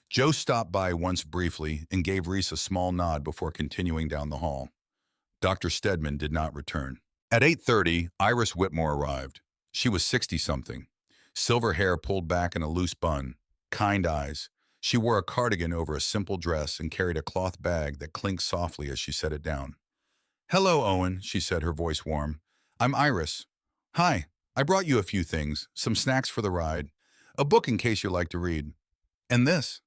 Joe stopped by once briefly and gave Reese a small nod before continuing down the hall. Dr. Stedman did not return. At 8:30, Iris Whitmore arrived. She was 60-something. Silver hair pulled back in a loose bun. Kind eyes. She wore a cardigan over a simple dress and carried a cloth bag that clinked softly as she set it down. Hello, Owen, she said, her voice warm. I'm Iris. Hi, I brought you a few things, some snacks for the ride, a book in case you like to read. And this.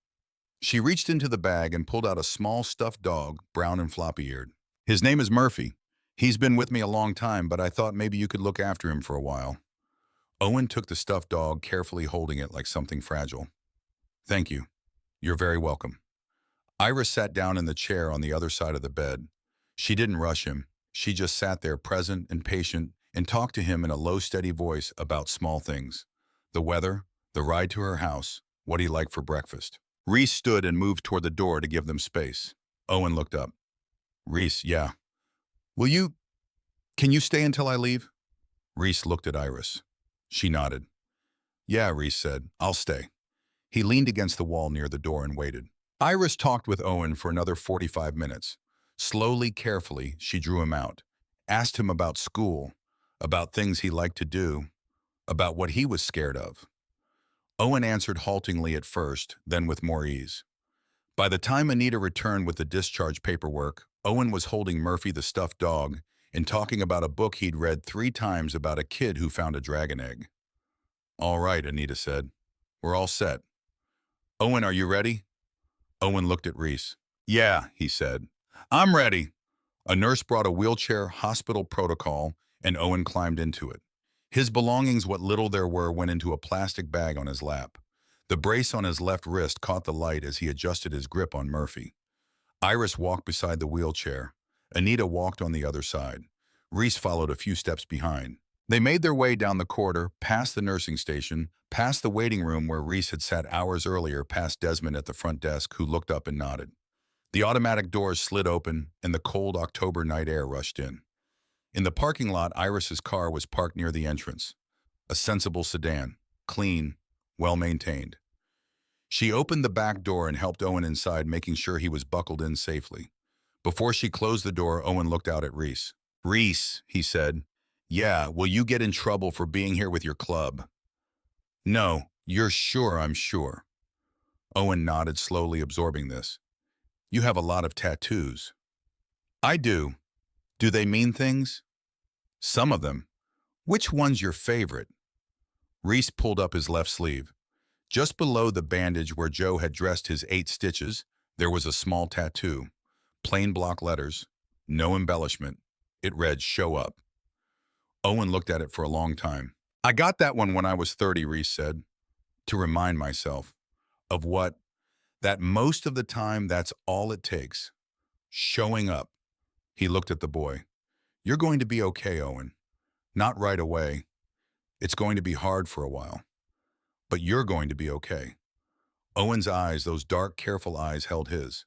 She reached into the bag and pulled out a small stuffed dog, brown and floppy-eared. His name is Murphy. He's been with me a long time, but I thought maybe you could look after him for a while. Owen took the stuffed dog, carefully holding it like something fragile. Thank you. You're very welcome. Iris sat down in the chair on the other side of the bed. She didn't rush him. She just sat there present and patient and talked to him in a low, steady voice about small things. The weather, the ride to her house, what he liked for breakfast. Reese stood and moved toward the door to give them space. Owen looked up. Reese, yeah. Can you stay until I leave? Reese looked at Iris. She nodded. Yeah, Reese said, I'll stay. He leaned against the wall near the door and waited. Iris talked with Owen for another 45 minutes. Slowly, carefully, she drew him out, asked him about school, about things he liked to do, about what he was scared of. Owen answered haltingly at first, then with more ease. By the time Anita returned with the discharge paperwork, Owen was holding Murphy the stuffed dog and talking about a book he'd read 3 times about a kid who found a dragon egg. All right, Anita said. We're all set. Owen, are you ready? Owen looked at Reese. Yeah, he said. I'm ready. A nurse brought a wheelchair, hospital protocol, and Owen climbed into it. His belongings, what little there were, went into a plastic bag on his lap. The brace on his left wrist caught the light as he adjusted his grip on Murphy. Iris walked beside the wheelchair. Anita walked on the other side. Reese followed a few steps behind. They made their way down the corridor, past the nursing station, past the waiting room where Reese had sat hours earlier, past Desmond at the front desk, who looked up and nodded. The automatic doors slid open, and the cold October night air rushed in. In the parking lot, Iris's car was parked near the entrance. A sensible sedan, clean, well-maintained. She opened the back door and helped Owen inside, making sure he was buckled in safely. Before she closed the door, Owen looked out at Reese. Reese, he said. Yeah, will you get in trouble for being here with your club? No, you're sure, I'm sure. Owen nodded, slowly absorbing this. You have a lot of tattoos. I do. Do they mean things? Some of them. Which one's your favorite? Reese pulled up his left sleeve. Just below the bandage where Joe had dressed his 8 stitches, there was a small tattoo. Plain block letters. No embellishment. It read, "Show up." Owen looked at it for a long time. I got that one when I was 30, Reese said, to remind myself. Of what? That most of the time that's all it takes. Showing up. He looked at the boy. You're going to be okay, Owen. Not right away. It's going to be hard for a while. But you're going to be okay. Owen's eyes, those dark, careful eyes, held his.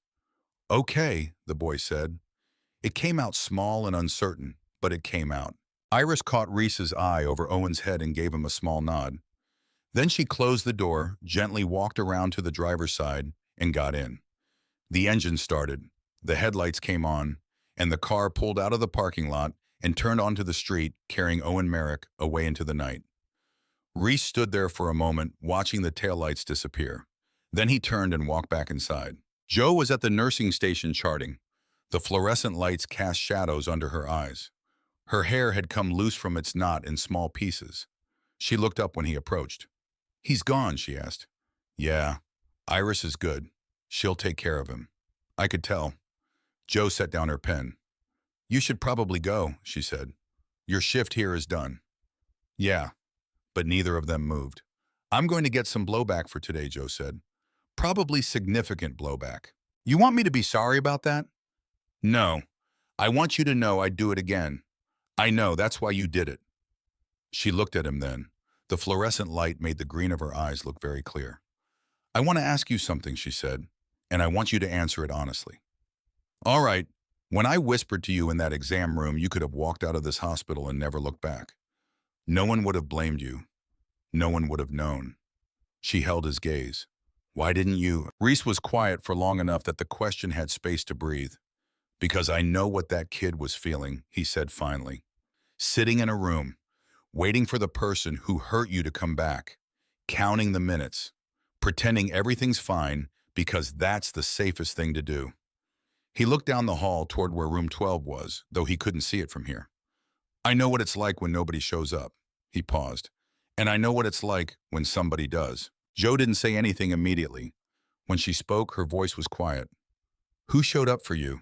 Okay, the boy said. It came out small and uncertain, but it came out. Iris caught Reese's eye over Owen's head and gave him a small nod. Then she closed the door, gently walked around to the driver's side, and got in. The engine started, the headlights came on, and the car pulled out of the parking lot and turned onto the street, carrying Owen Merrick away into the night. Reese stood there for a moment, watching the taillights disappear. Then he turned and walked back inside. Joe was at the nursing station charting. The fluorescent lights cast shadows under her eyes. Her hair had come loose from its knot in small pieces. She looked up when he approached. He's gone, she asked. Yeah, Iris is good. She'll take care of him. I could tell. Joe set down her pen. You should probably go, she said. Your shift here is done. Yeah, but neither of them moved. I'm going to get some blowback for today, Joe said. Probably significant blowback. You want me to be sorry about that? No. I want you to know I'd do it again. I know, that's why you did it. She looked at him then. The fluorescent light made the green of her eyes look very clear. I want to ask you something, she said, and I want you to answer it honestly. All right. When I whispered to you in that exam room, you could have walked out of this hospital and never looked back. No one would have blamed you. No one would have known. She held his gaze. Why didn't you? Reese was quiet for long enough that the question had space to breathe. Because I know what that kid was feeling, he said finally. Sitting in a room, waiting for the person who hurt you to come back, counting the minutes, pretending everything's fine because that's the safest thing to do. He looked down the hall toward where room 12 was, though he couldn't see it from here. I know what it's like when nobody shows up. He paused. And I know what it's like when somebody does. Joe didn't say anything immediately. When she spoke, her voice was quiet. Who showed up for you?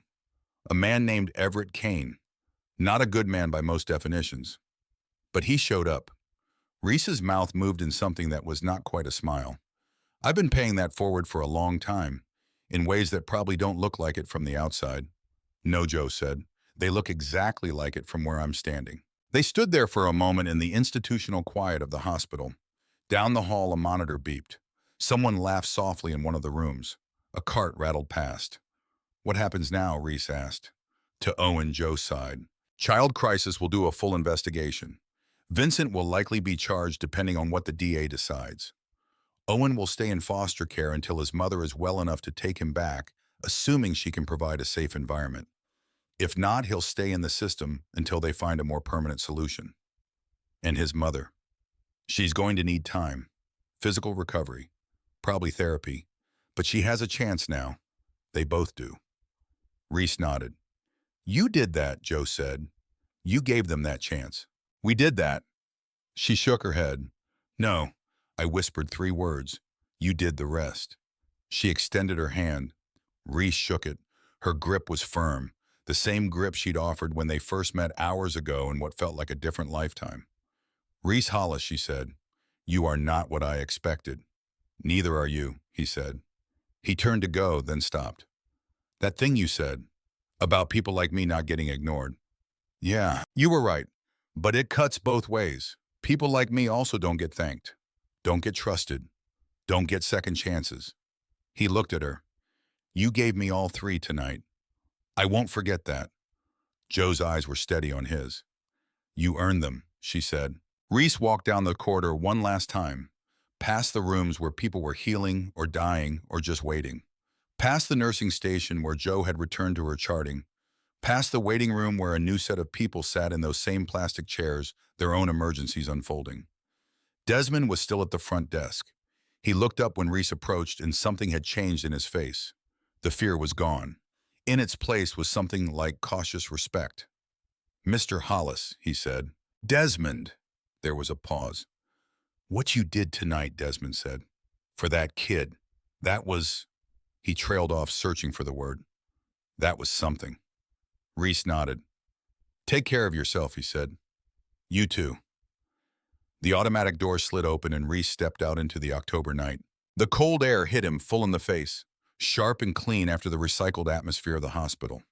A man named Everett Kane. Not a good man by most definitions. But he showed up. Reese's mouth moved in something that was not quite a smile. I've been paying that forward for a long time, in ways that probably don't look like it from the outside. No, Joe said. They look exactly like it from where I'm standing. They stood there for a moment in the institutional quiet of the hospital. Down the hall, a monitor beeped. Someone laughed softly in one of the rooms. A cart rattled past. What happens now? Reese asked. To Owen, Joe sighed. Child Crisis will do a full investigation. Vincent will likely be charged depending on what the DA decides. Owen will stay in foster care until his mother is well enough to take him back, assuming she can provide a safe environment. If not, he'll stay in the system until they find a more permanent solution. And his mother. She's going to need time, physical recovery, probably therapy, but she has a chance now. They both do. Reese nodded. You did that, Joe said. You gave them that chance. We did that. She shook her head. No, I whispered 3 words. You did the rest. She extended her hand. Reese shook it. Her grip was firm, the same grip she'd offered when they first met hours ago in what felt like a different lifetime. Reese Hollis, she said, you are not what I expected. Neither are you, he said. He turned to go, then stopped. That thing you said, about people like me not getting ignored. Yeah, you were right, but it cuts both ways. People like me also don't get thanked, don't get trusted, don't get second chances. He looked at her. You gave me all 3 tonight. I won't forget that. Joe's eyes were steady on his. You earned them, she said. Reese walked down the corridor one last time, past the rooms where people were healing or dying or just waiting, past the nursing station where Joe had returned to her charting, past the waiting room where a new set of people sat in those same plastic chairs, their own emergencies unfolding. Desmond was still at the front desk. He looked up when Reese approached and something had changed in his face. The fear was gone. In its place was something like cautious respect. "Mr. Hollis," he said. "Desmond." There was a pause. "What you did tonight," Desmond said. "For that kid. That was—" He trailed off, searching for the word. "That was something." Reese nodded. "Take care of yourself," he said. "You too." The automatic door slid open and Reese stepped out into the October night. The cold air hit him full in the face, sharp and clean after the recycled atmosphere of the hospital.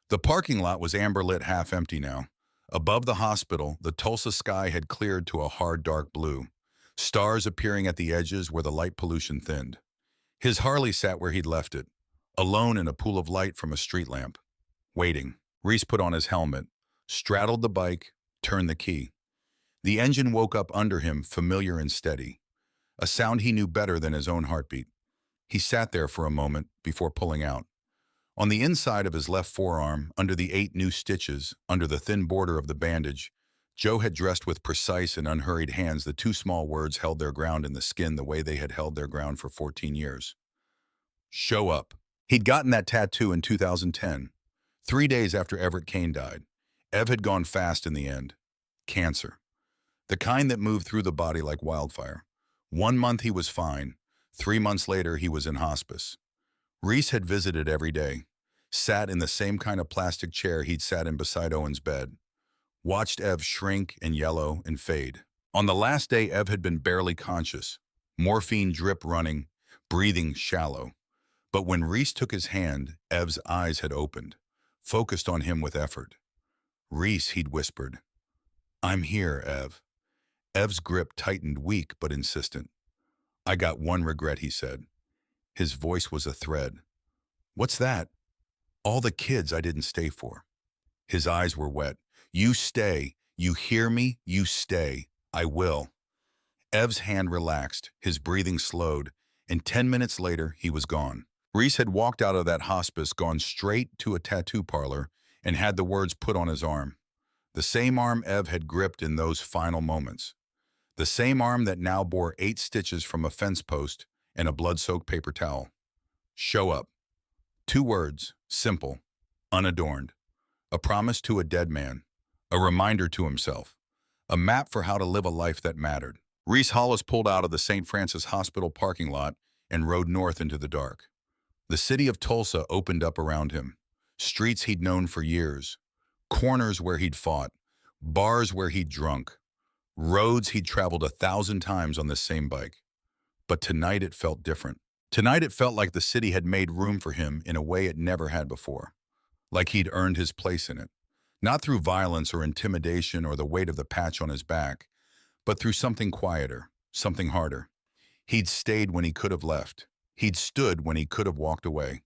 The parking lot was amber-lit, half empty now. Above the hospital, the Tulsa sky had cleared to a hard dark blue, stars appearing at the edges where the light pollution thinned. His Harley sat where he'd left it, alone in a pool of light from a street lamp. Waiting. Reese put on his helmet, straddled the bike, turned the key. The engine woke up under him, familiar and steady, a sound he knew better than his own heartbeat. He sat there for a moment before pulling out. On the inside of his left forearm, under the 8 new stitches, under the thin border of the bandage, Joe had dressed with precise and unhurried hands. The 2 small words held their ground in the skin the way they had held their ground for 14 years. Show up. He'd gotten that tattoo in 2010, 3 days after Everett Kane died. Ev had gone fast in the end. Cancer. The kind that moved through the body like wildfire. 1 month he was fine. 3 months later he was in hospice. Reese had visited every day, sat in the same kind of plastic chair he'd sat in beside Owen's bed, watched Ev shrink and yellow and fade. On the last day, Ev had been barely conscious, morphine drip running, breathing shallow. But when Reese took his hand, Ev's eyes had opened, focused on him with effort. "Reese," he'd whispered. "I'm here, Ev." Ev's grip tightened, weak but insistent. "I got one regret," he said. His voice was a thread. "What's that?" "All the kids I didn't stay for." His eyes were wet. "You stay. You hear me? You stay. I will." Ev's hand relaxed, his breathing slowed, and 10 minutes later he was gone. Reese had walked out of that hospice, gone straight to a tattoo parlor, and had the words put on his arm. The same arm Ev had gripped in those final moments. The same arm that now bore 8 stitches from a fence post and a blood-soaked paper towel. Show up. 2 words, simple, unadorned. A promise to a dead man. A reminder to himself. A map for how to live a life that mattered. Reese Hollis pulled out of the St. Francis Hospital parking lot and rode north into the dark. The city of Tulsa opened up around him. Streets he'd known for years. Corners where he'd fought. Bars where he'd drunk. Roads he'd traveled 1,000 times on this same bike. But tonight it felt different. Tonight it felt like the city had made room for him in a way it never had before. Like he'd earned his place in it. Not through violence or intimidation or the weight of the patch on his back, but through something quieter, something harder. He'd stayed when he could have left. He'd stood when he could have walked away.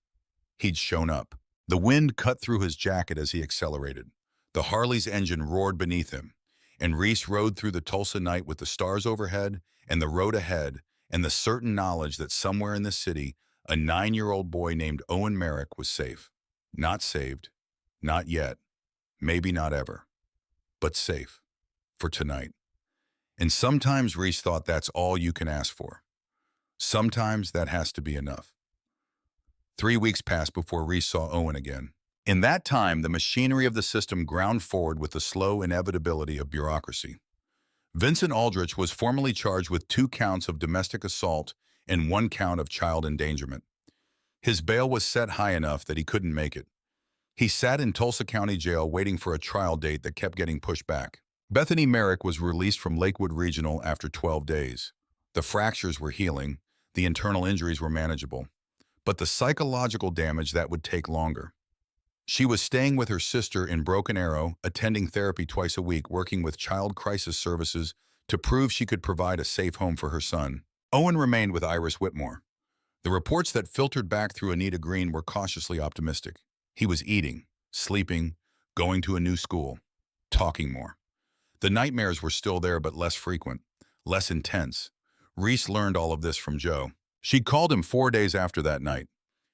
He'd shown up. The wind cut through his jacket as he accelerated. The Harley's engine roared beneath him, and Reese rode through the Tulsa night with the stars overhead and the road ahead and the certain knowledge that somewhere in the city, a 9-year-old boy named Owen Merrick was safe. Not saved. Not yet. Maybe not ever. But safe. For tonight. And sometimes Reese thought that's all you can ask for. Sometimes that has to be enough. 3 weeks passed before Reese saw Owen again. In that time, the machinery of the system ground forward with the slow inevitability of bureaucracy. Vincent Aldrich was formally charged with 2 counts of domestic assault and 1 count of child endangerment. His bail was set high enough that he couldn't make it. He sat in Tulsa County Jail waiting for a trial date that kept getting pushed back. Bethany Merrick was released from Lakewood Regional after 12 days. The fractures were healing, the internal injuries were manageable, but the psychological damage, that would take longer. She was staying with her sister in Broken Arrow, attending therapy twice a week, working with child crisis services to prove she could provide a safe home for her son. Owen remained with Iris Whitmore. The reports that filtered back through Anita Green were cautiously optimistic. He was eating, sleeping, going to a new school, talking more. The nightmares were still there, but less frequent, less intense. Reese learned all of this from Joe. She'd called him 4 days after that night,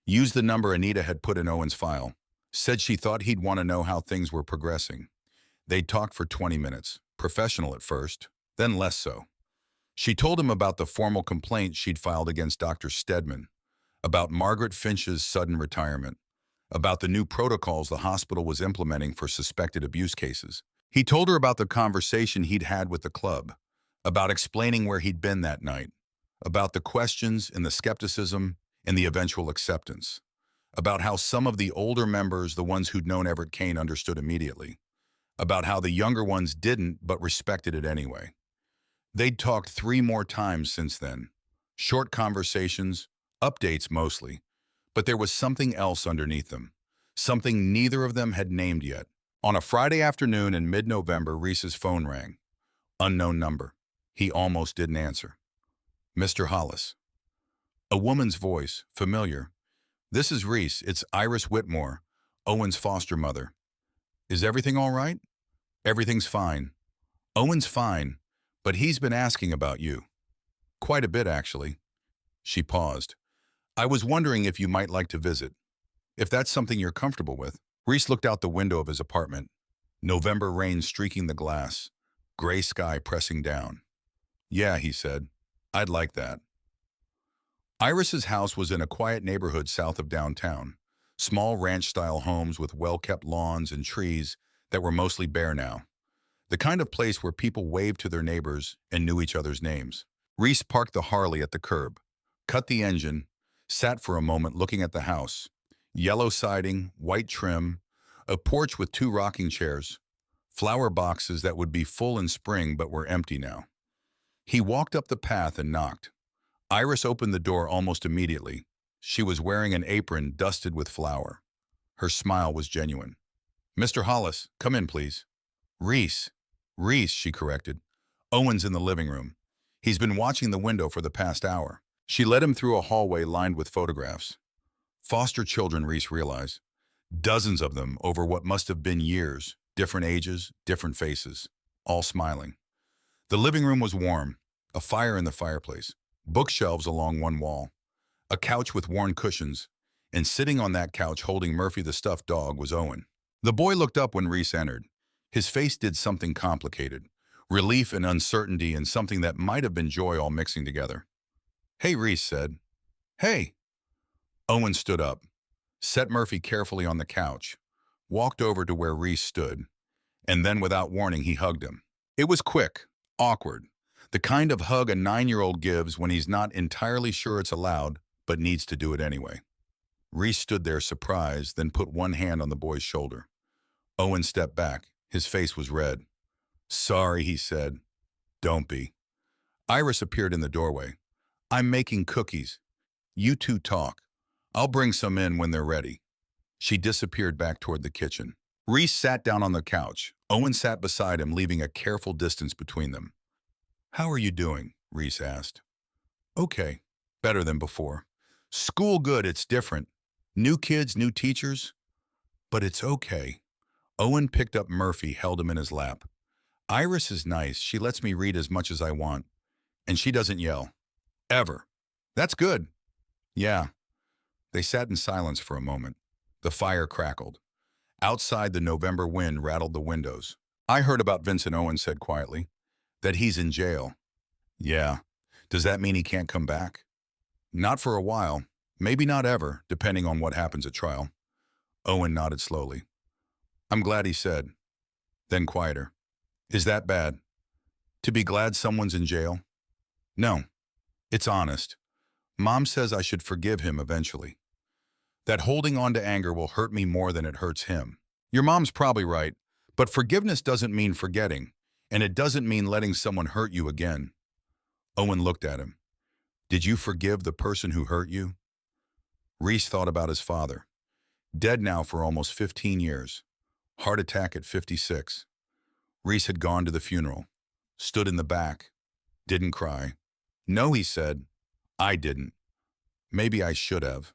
used the number Anita had put in Owen's file, said she thought he'd want to know how things were progressing. They'd talked for 20 minutes, professional at first, then less so. She told him about the formal complaint she'd filed against Dr. Stedman, about Margaret Finch's sudden retirement, about the new protocols the hospital was implementing for suspected abuse cases. He told her about the conversation he'd had with the club, about explaining where he'd been that night, about the questions and the skepticism and the eventual acceptance, about how some of the older members, the ones who'd known Everett Kane, understood immediately, about how the younger ones didn't but respected it anyway. They'd talked 3 more times since then. Short conversations, updates mostly, but there was something else underneath them, something neither of them had named yet. On a Friday afternoon in mid-November, Reese's phone rang. Unknown number. He almost didn't answer. Mr. Hollis. A woman's voice, familiar. This is Reese. It's Iris Whitmore, Owen's foster mother. Is everything all right? Everything's fine. Owen's fine, but he's been asking about you. Quite a bit, actually. She paused. I was wondering if you might like to visit. If that's something you're comfortable with. Reese looked out the window of his apartment. November rain streaking the glass. Gray sky pressing down. Yeah, he said. I'd like that. Iris's house was in a quiet neighborhood south of downtown. Small ranch-style homes with well-kept lawns and trees that were mostly bare now. The kind of place where people waved to their neighbors and knew each other's names. Reese parked the Harley at the curb, cut the engine, sat for a moment looking at the house. Yellow siding, white trim, a porch with 2 rocking chairs, flower boxes that would be full in spring but were empty now. He walked up the path and knocked. Iris opened the door almost immediately. She was wearing an apron dusted with flour. Her smile was genuine. Mr. Hollis, come in, please. Reese. Reese, she corrected. Owen's in the living room. He's been watching the window for the past hour. She led him through a hallway lined with photographs. Foster children, Reese realized. Dozens of them over what must have been years, different ages, different faces, all smiling. The living room was warm, a fire in the fireplace, bookshelves along one wall, a couch with worn cushions, and sitting on that couch holding Murphy the stuffed dog was Owen. The boy looked up when Reese entered. His face did something complicated, relief and uncertainty and something that might have been joy all mixing together. Hey, Reese said. Hey. Owen stood up, set Murphy carefully on the couch, walked over to where Reese stood, and then without warning he hugged him. It was quick, awkward, the kind of hug a 9-year-old gives when he's not entirely sure it's allowed, but needs to do it anyway. Reese stood there surprised, then put one hand on the boy's shoulder. Owen stepped back. His face was red. Sorry, he said. Don't be. Iris appeared in the doorway. I'm making cookies. You two talk. I'll bring some in when they're ready. She disappeared back toward the kitchen. Reese sat down on the couch. Owen sat beside him, leaving a careful distance between them. How are you doing? Reese asked. Okay, better than before. School good, it's different. New kids, new teachers. But it's okay. Owen picked up Murphy, held him in his lap. Iris is nice. She lets me read as much as I want. And she doesn't yell. Ever. That's good. Yeah. They sat in silence for a moment. The fire crackled. Outside, the November wind rattled the windows. I heard about Vincent, Owen said quietly. That he's in jail. Yeah. Does that mean he can't come back? Not for a while. Maybe not ever, depending on what happens at trial. Owen nodded slowly. I'm glad, he said. Then quieter. Is that bad? To be glad someone's in jail? No. It's honest. Mom says I should forgive him eventually. That holding on to anger will hurt me more than it hurts him. Your mom's probably right, but forgiveness doesn't mean forgetting, and it doesn't mean letting someone hurt you again. Owen looked at him. Did you forgive the person who hurt you? Reese thought about his father. Dead now for almost 15 years. Heart attack at 56. Reese had gone to the funeral. Stood in the back. Didn't cry. No, he said. I didn't. Maybe I should have.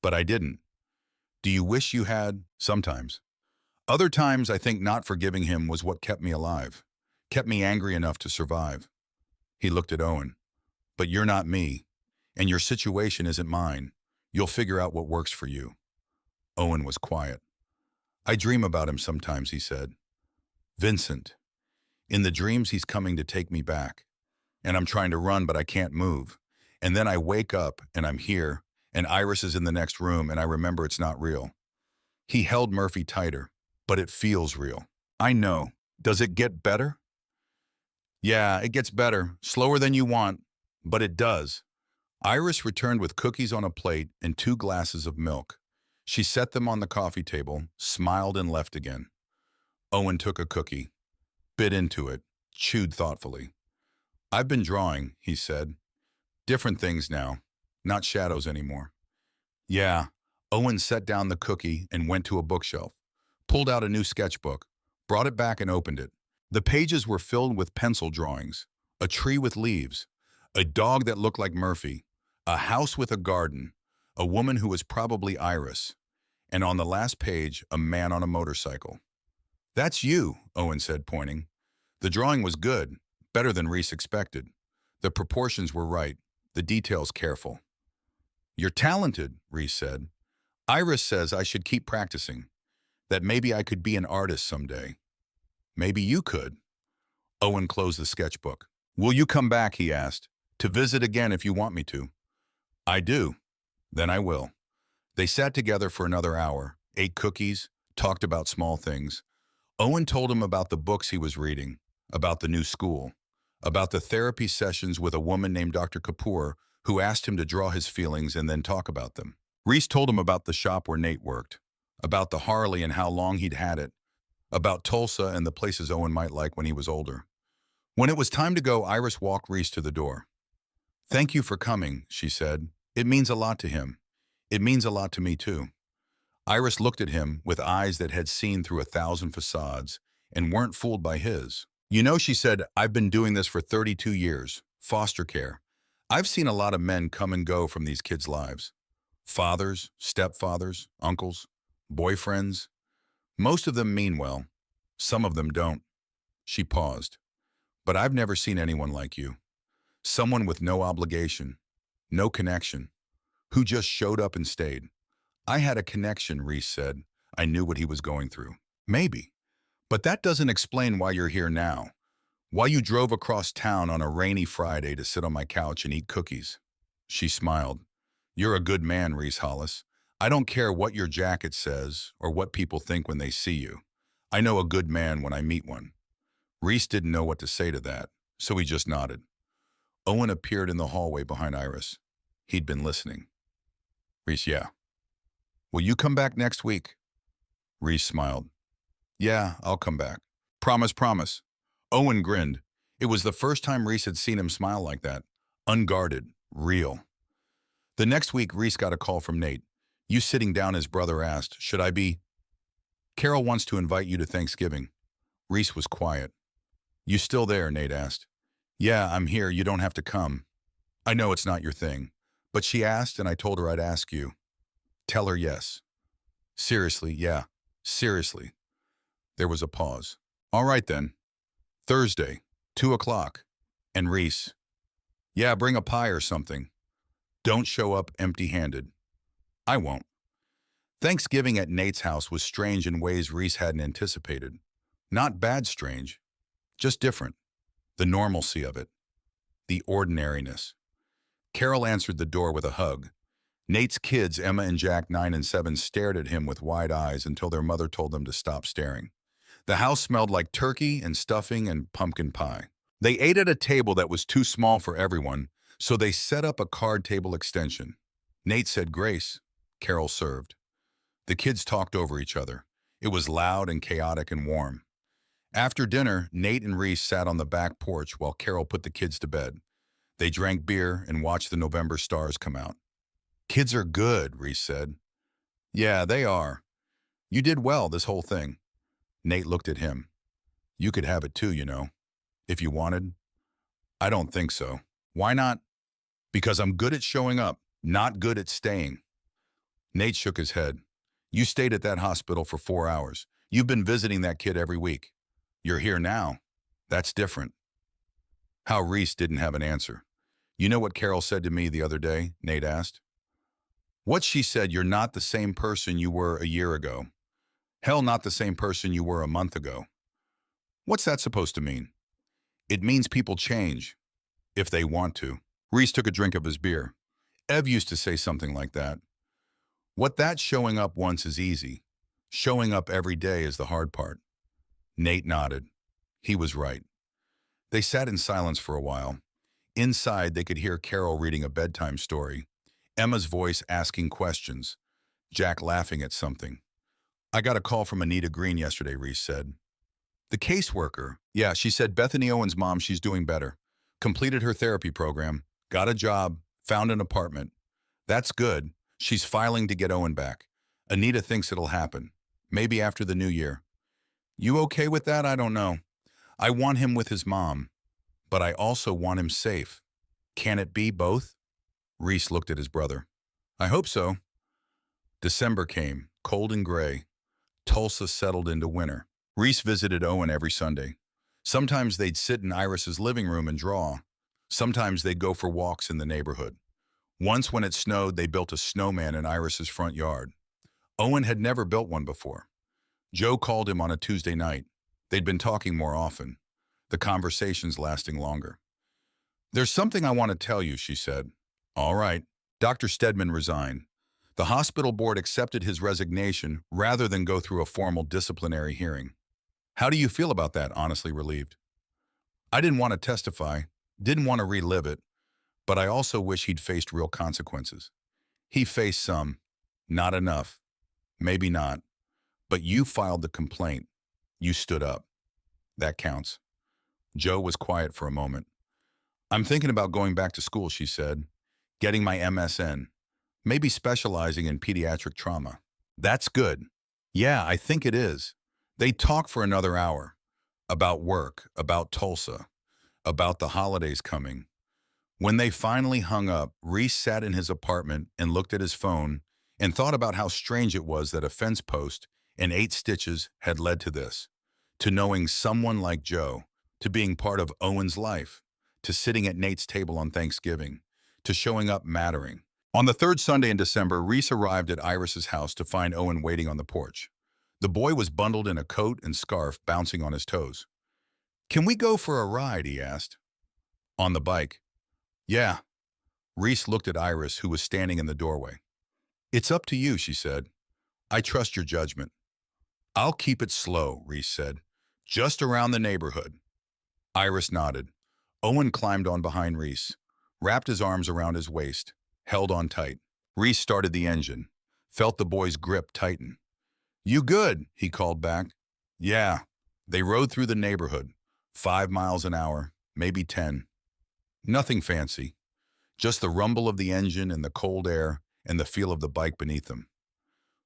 But I didn't. Do you wish you had? Sometimes. Other times I think not forgiving him was what kept me alive. Kept me angry enough to survive. He looked at Owen. But you're not me. And your situation isn't mine. You'll figure out what works for you. Owen was quiet. I dream about him sometimes, he said. Vincent. In the dreams he's coming to take me back. And I'm trying to run, but I can't move. And then I wake up and I'm here, and Iris is in the next room, and I remember it's not real. He held Murphy tighter. But it feels real. I know. Does it get better? Yeah, it gets better. Slower than you want. But it does. Iris returned with cookies on a plate and 2 glasses of milk. She set them on the coffee table, smiled and left again. Owen took a cookie, bit into it, chewed thoughtfully. I've been drawing, he said. Different things now. Not shadows anymore. Yeah. Owen set down the cookie and went to a bookshelf, pulled out a new sketchbook, brought it back and opened it. The pages were filled with pencil drawings, a tree with leaves, a dog that looked like Murphy, a house with a garden, a woman who was probably Iris, and on the last page, a man on a motorcycle. That's you, Owen said, pointing. The drawing was good, better than Reese expected. The proportions were right, the details careful. You're talented, Reese said. Iris says I should keep practicing, that maybe I could be an artist someday. Maybe you could. Owen closed the sketchbook. Will you come back, he asked, to visit again if you want me to? I do. Then I will. They sat together for another hour, ate cookies, talked about small things. Owen told him about the books he was reading, about the new school, about the therapy sessions with a woman named Dr. Kapoor who asked him to draw his feelings and then talk about them. Reese told him about the shop where Nate worked, about the Harley and how long he'd had it, about Tulsa and the places Owen might like when he was older. When it was time to go, Iris walked Reese to the door. Thank you for coming, she said. It means a lot to him. It means a lot to me, too. Iris looked at him with eyes that had seen through 1,000 facades and weren't fooled by his. You know, she said, I've been doing this for 32 years, foster care. I've seen a lot of men come and go from these kids' lives. Fathers, stepfathers, uncles, boyfriends. Most of them mean well. Some of them don't. She paused. But I've never seen anyone like you. Someone with no obligation, no connection, who just showed up and stayed. I had a connection, Reese said. I knew what he was going through. Maybe. But that doesn't explain why you're here now. Why you drove across town on a rainy Friday to sit on my couch and eat cookies. She smiled. You're a good man, Reese Hollis. I don't care what your jacket says or what people think when they see you. I know a good man when I meet one. Reese didn't know what to say to that, so he just nodded. Owen appeared in the hallway behind Iris. He'd been listening. Reese, yeah. Will you come back next week? Reese smiled. Yeah, I'll come back. Promise, promise. Owen grinned. It was the first time Reese had seen him smile like that. Unguarded, real. The next week, Reese got a call from Nate. You sitting down, his brother asked, should I be? Carol wants to invite you to Thanksgiving. Reese was quiet. You still there, Nate asked. Yeah, I'm here. You don't have to come. I know it's not your thing. But she asked and I told her I'd ask you. Tell her yes. Seriously, yeah. Seriously. There was a pause. All right then. Thursday, 2 o'clock. And Reese. Yeah, bring a pie or something. Don't show up empty-handed. I won't. Thanksgiving at Nate's house was strange in ways Reese hadn't anticipated. Not bad strange, just different. The normalcy of it. The ordinariness. Carol answered the door with a hug. Nate's kids, Emma and Jack, 9 and 7, stared at him with wide eyes until their mother told them to stop staring. The house smelled like turkey and stuffing and pumpkin pie. They ate at a table that was too small for everyone, so they set up a card table extension. Nate said grace. Carol served. The kids talked over each other. It was loud and chaotic and warm. After dinner, Nate and Reese sat on the back porch while Carol put the kids to bed. They drank beer and watched the November stars come out. Kids are good, Reese said. Yeah, they are. You did well this whole thing. Nate looked at him. You could have it too, you know, if you wanted. I don't think so. Why not? Because I'm good at showing up, not good at staying. Nate shook his head. You stayed at that hospital for 4 hours. You've been visiting that kid every week. You're here now. That's different. How Reese didn't have an answer. You know what Carol said to me the other day? Nate asked. What she said, you're not the same person you were a year ago. Hell, not the same person you were a month ago. What's that supposed to mean? It means people change, if they want to. Reese took a drink of his beer. Ev used to say something like that. What that's showing up once is easy. Showing up every day is the hard part. Nate nodded. He was right. They sat in silence for a while. Inside, they could hear Carol reading a bedtime story, Emma's voice asking questions, Jack laughing at something. I got a call from Anita Green yesterday, Reese said. The caseworker. Yeah, she said Bethany Owen's mom, she's doing better. Completed her therapy program, got a job, found an apartment. That's good. She's filing to get Owen back. Anita thinks it'll happen. Maybe after the new year. You okay with that? I don't know. I want him with his mom, but I also want him safe. Can it be both? Reese looked at his brother. I hope so. December came, cold and gray. Tulsa settled into winter. Reese visited Owen every Sunday. Sometimes they'd sit in Iris's living room and draw. Sometimes they'd go for walks in the neighborhood. Once when it snowed, they built a snowman in Iris's front yard. Owen had never built one before. Joe called him on a Tuesday night. They'd been talking more often, the conversations lasting longer. There's something I want to tell you, she said. All right. Dr. Stedman resigned. The hospital board accepted his resignation rather than go through a formal disciplinary hearing. How do you feel about that? Honestly relieved. I didn't want to testify, didn't want to relive it, but I also wish he'd faced real consequences. He faced some, not enough, maybe not, but you filed the complaint. You stood up. That counts. Joe was quiet for a moment. I'm thinking about going back to school, she said, getting my MSN, maybe specializing in pediatric trauma. That's good. Yeah, I think it is. They talked for another hour about work, about Tulsa, about the holidays coming. When they finally hung up, Reese sat in his apartment and looked at his phone and thought about how strange it was that a fence post and 8 stitches had led to this, to knowing someone like Joe, to being part of Owen's life, to sitting at Nate's table on Thanksgiving, to showing up mattering. On the 3rd Sunday in December, Reese arrived at Iris's house to find Owen waiting on the porch. The boy was bundled in a coat and scarf, bouncing on his toes. Can we go for a ride? He asked. On the bike. Yeah. Reese looked at Iris, who was standing in the doorway. It's up to you, she said. I trust your judgment. I'll keep it slow, Reese said. Just around the neighborhood. Iris nodded. Owen climbed on behind Reese, wrapped his arms around his waist, held on tight. Reese started the engine, felt the boy's grip tighten. You good? He called back. Yeah. They rode through the neighborhood, 5 miles an hour, maybe 10. Nothing fancy, just the rumble of the engine and the cold air and the feel of the bike beneath them.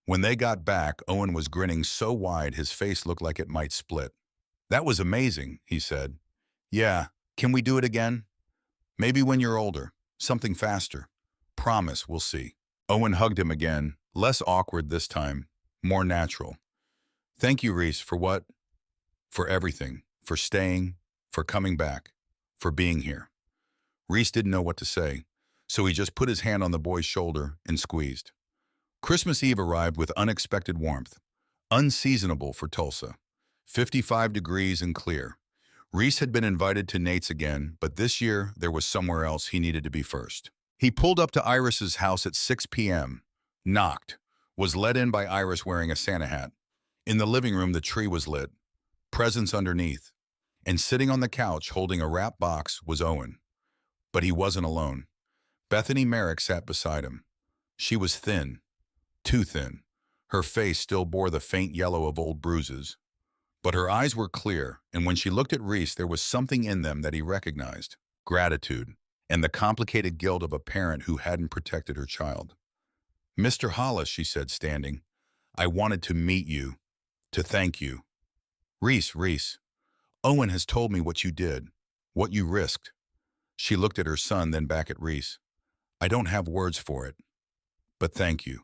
When they got back, Owen was grinning so wide his face looked like it might split. That was amazing, he said. Yeah, can we do it again? Maybe when you're older, something faster. Promise, we'll see. Owen hugged him again, less awkward this time, more natural. Thank you, Reese, for what? For everything, for staying, for coming back, for being here. Reese didn't know what to say, so he just put his hand on the boy's shoulder and squeezed. Christmas Eve arrived with unexpected warmth, unseasonable for Tulsa. 55 degrees and clear. Reese had been invited to Nate's again, but this year there was somewhere else he needed to be first. He pulled up to Iris's house at 6 p.m., knocked, was let in by Iris wearing a Santa hat. In the living room, the tree was lit, presents underneath, and sitting on the couch holding a wrapped box was Owen. But he wasn't alone. Bethany Merrick sat beside him. She was thin, too thin. Her face still bore the faint yellow of old bruises. But her eyes were clear, and when she looked at Reese, there was something in them that he recognized. Gratitude, and the complicated guilt of a parent who hadn't protected her child. Mr. Hollis, she said, standing, I wanted to meet you, to thank you. Reese, Owen has told me what you did, what you risked. She looked at her son, then back at Reese. I don't have words for it, but thank you.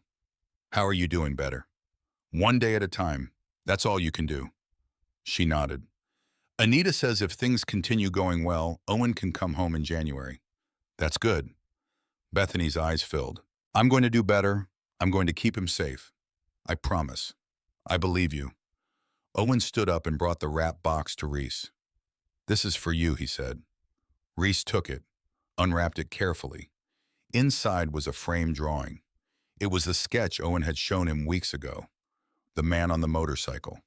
How are you doing? Better. One day at a time, that's all you can do. She nodded. Anita says if things continue going well, Owen can come home in January. That's good. Bethany's eyes filled. I'm going to do better. I'm going to keep him safe. I promise. I believe you. Owen stood up and brought the wrap box to Reese. This is for you, he said. Reese took it, unwrapped it carefully. Inside was a framed drawing. It was the sketch Owen had shown him weeks ago. the man on the motorcycle.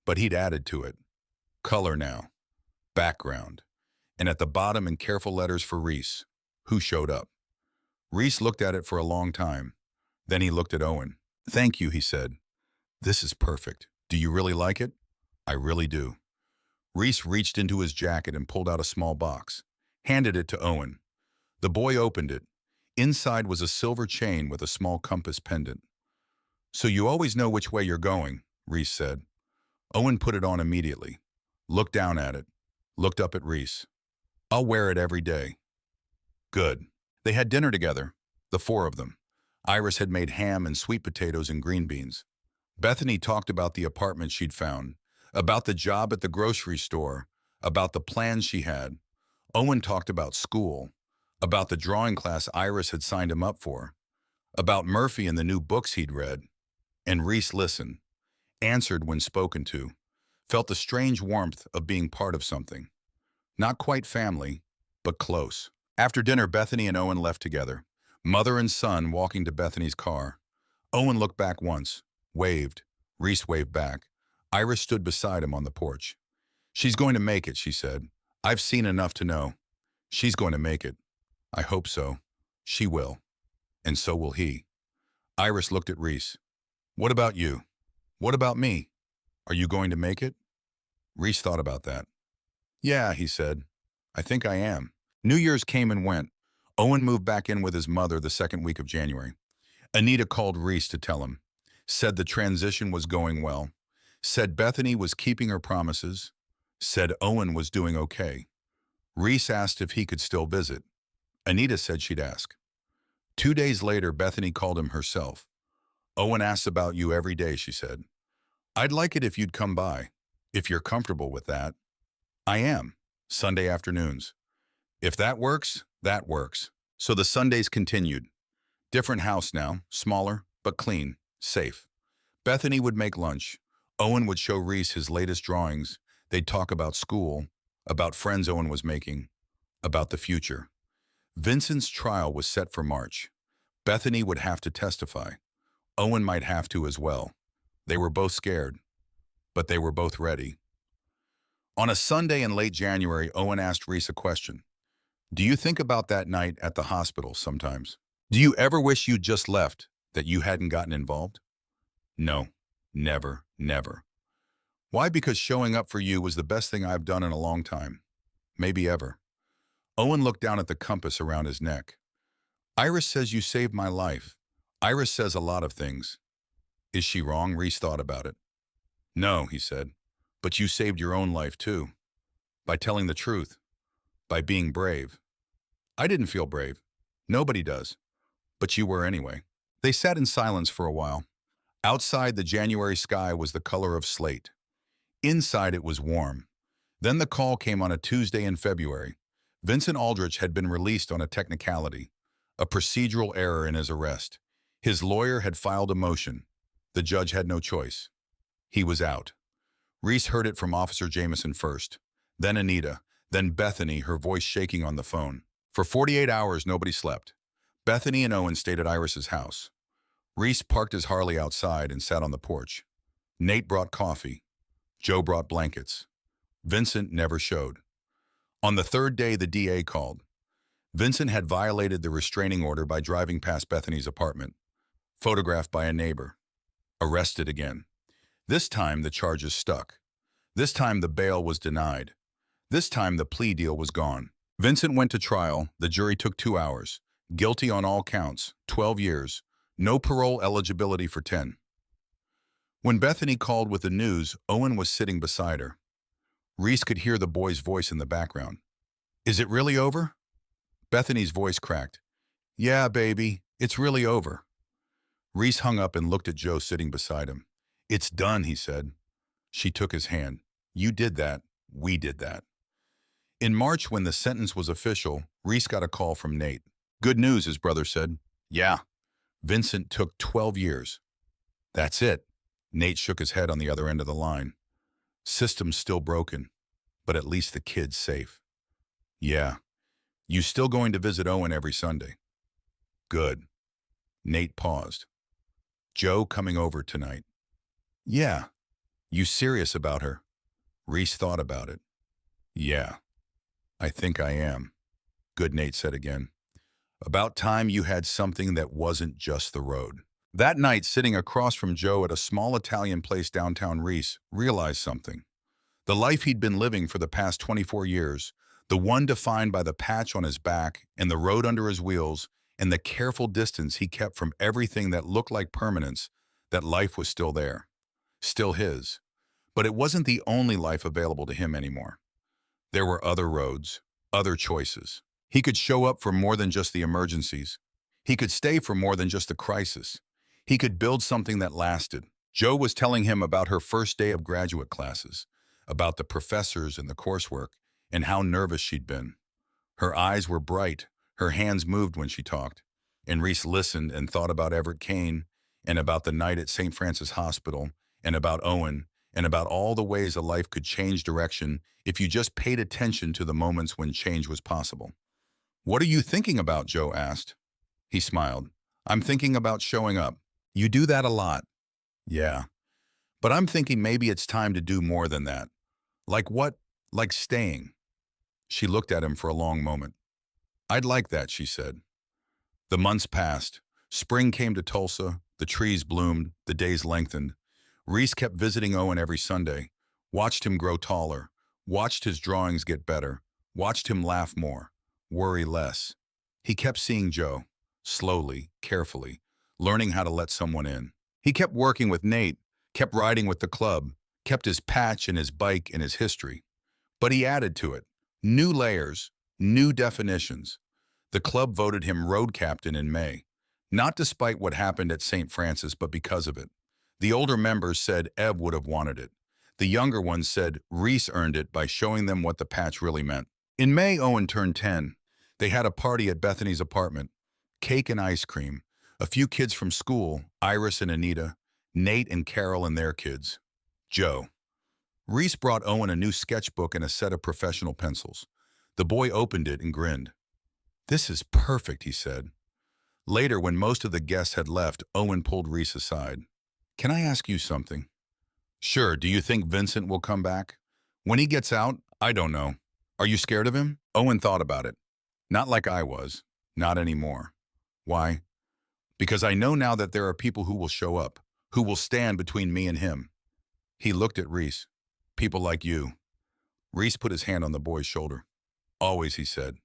But he'd added to it. Color now. Background. And at the bottom in careful letters for Reese, who showed up. Reese looked at it for a long time. Then he looked at Owen. Thank you, he said. This is perfect. Do you really like it? I really do. Reese reached into his jacket and pulled out a small box, handed it to Owen. The boy opened it. Inside was a silver chain with a small compass pendant. So you always know which way you're going, Reese said. Owen put it on immediately, looked down at it, looked up at Reese. I'll wear it every day. Good. They had dinner together, the four of them. Iris had made ham and sweet potatoes and green beans. Bethany talked about the apartment she'd found, about the job at the grocery store, about the plans she had. Owen talked about school, about the drawing class Iris had signed him up for, about Murphy and the new books he'd read. And Reese listened, answered when spoken to, felt the strange warmth of being part of something. Not quite family, but close. After dinner, Bethany and Owen left together, mother and son walking to Bethany's car. Owen looked back once, waved. Reese waved back. Iris stood beside him on the porch. She's going to make it, she said. I've seen enough to know. She's going to make it. I hope so. She will. And so will he. Iris looked at Reese. What about you? What about me? Are you going to make it? Reese thought about that. Yeah, he said. I think I am. New Year's came and went. Owen moved back in with his mother the second week of January. Anita called Reese to tell him. Said the transition was going well. Said Bethany was keeping her promises. Said Owen was doing okay. Reese asked if he could still visit. Anita said she'd ask. 2 days later, Bethany called him herself. Owen asks about you every day, she said. I'd like it if you'd come by, if you're comfortable with that. I am. Sunday afternoons. If that works, that works. So the Sundays continued. Different house now, smaller, but clean, safe. Bethany would make lunch. Owen would show Reese his latest drawings. They'd talk about school, about friends Owen was making, about the future. Vincent's trial was set for March. Bethany would have to testify. Owen might have to as well. They were both scared, but they were both ready. On a Sunday in late January, Owen asked Reese a question. Do you think about that night at the hospital sometimes? Do you ever wish you'd just left, that you hadn't gotten involved? No, never, never. Why? Because showing up for you was the best thing I've done in a long time. Maybe ever. Owen looked down at the compass around his neck. Iris says you saved my life. Iris says a lot of things. Is she wrong? Reese thought about it. No, he said, but you saved your own life too. By telling the truth. By being brave. I didn't feel brave. Nobody does. But you were anyway. They sat in silence for a while. Outside, the January sky was the color of slate. Inside, it was warm. Then the call came on a Tuesday in February. Vincent Aldrich had been released on a technicality, a procedural error in his arrest. His lawyer had filed a motion. The judge had no choice. He was out. Reese heard it from Officer Jameson first, then Anita, then Bethany, her voice shaking on the phone. For 48 hours, nobody slept. Bethany and Owen stayed at Iris's house. Reese parked his Harley outside and sat on the porch. Nate brought coffee. Joe brought blankets. Vincent never showed. On the third day, the DA called. Vincent had violated the restraining order by driving past Bethany's apartment. Photographed by a neighbor. Arrested again. This time, the charges stuck. This time, the bail was denied. This time, the plea deal was gone. Vincent went to trial. The jury took 2 hours. Guilty on all counts, 12 years. No parole eligibility for 10. When Bethany called with the news, Owen was sitting beside her. Reese could hear the boy's voice in the background. Is it really over? Bethany's voice cracked. Yeah, baby, it's really over. Reese hung up and looked at Joe sitting beside him. It's done, he said. She took his hand. You did that. We did that. In March, when the sentence was official, Reese got a call from Nate. Good news, his brother said. Yeah. Vincent took 12 years. That's it. Nate shook his head on the other end of the line. System's still broken, but at least the kid's safe. Yeah. You still going to visit Owen every Sunday? Good. Nate paused. Joe coming over tonight. Yeah. You serious about her? Reese thought about it. Yeah, I think I am. Good, Nate said again. About time you had something that wasn't just the road. That night, sitting across from Joe at a small Italian place downtown, Reese realized something. The life he'd been living for the past 24 years, the one defined by the patch on his back and the road under his wheels and the careful distance he kept from everything that looked like permanence, that life was still there, still his. But it wasn't the only life available to him anymore. There were other roads, other choices. He could show up for more than just the emergencies. He could stay for more than just the crisis. He could build something that lasted. Joe was telling him about her first day of graduate classes, about the professors and the coursework, and how nervous she'd been. Her eyes were bright, her hands moved when she talked, and Reese listened and thought about Everett Kane, and about the night at St. Francis Hospital, and about Owen, and about all the ways a life could change direction if you just paid attention to the moments when change was possible. "What are you thinking about?" Joe asked. He smiled. "I'm thinking about showing up." "You do that a lot." "Yeah, but I'm thinking maybe it's time to do more than that." "Like what?" "Like staying." She looked at him for a long moment. "I'd like that," she said. The months passed. Spring came to Tulsa. The trees bloomed. The days lengthened. Reese kept visiting Owen every Sunday, watched him grow taller, watched his drawings get better, watched him laugh more, worry less. He kept seeing Joe, slowly, carefully, learning how to let someone in. He kept working with Nate, kept riding with the club, kept his patch and his bike and his history. But he added to it, new layers, new definitions. The club voted him road captain in May, not despite what happened at St. Francis, but because of it. The older members said Ev would have wanted it. The younger ones said Reese earned it by showing them what the patch really meant. In May, Owen turned 10. They had a party at Bethany's apartment. Cake and ice cream. A few kids from school, Iris and Anita, Nate and Carol and their kids. Joe. Reese brought Owen a new sketchbook and a set of professional pencils. The boy opened it and grinned. "This is perfect," he said. Later, when most of the guests had left, Owen pulled Reese aside. "Can I ask you something?" "Sure. Do you think Vincent will come back?" "When he gets out, I don't know." "Are you scared of him?" Owen thought about it. "Not like I was. Not anymore." "Why?" "Because I know now that there are people who will show up, who will stand between me and him." He looked at Reese. "People like you." Reese put his hand on the boy's shoulder. "Always," he said.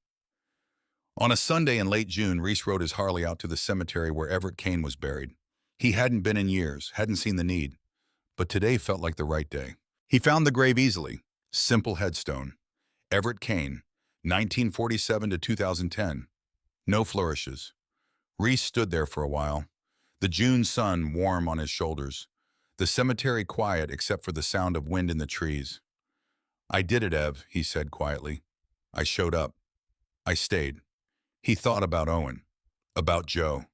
On a Sunday in late June, Reese rode his Harley out to the cemetery where Everett Kane was buried. He hadn't been in years, hadn't seen the need, but today felt like the right day. He found the grave easily. Simple headstone. Everett Kane, 1947 to 2010. No flourishes. Reese stood there for a while, the June sun warm on his shoulders, the cemetery quiet except for the sound of wind in the trees. "I did it, Ev," he said quietly. "I showed up. I stayed." He thought about Owen, about Joe,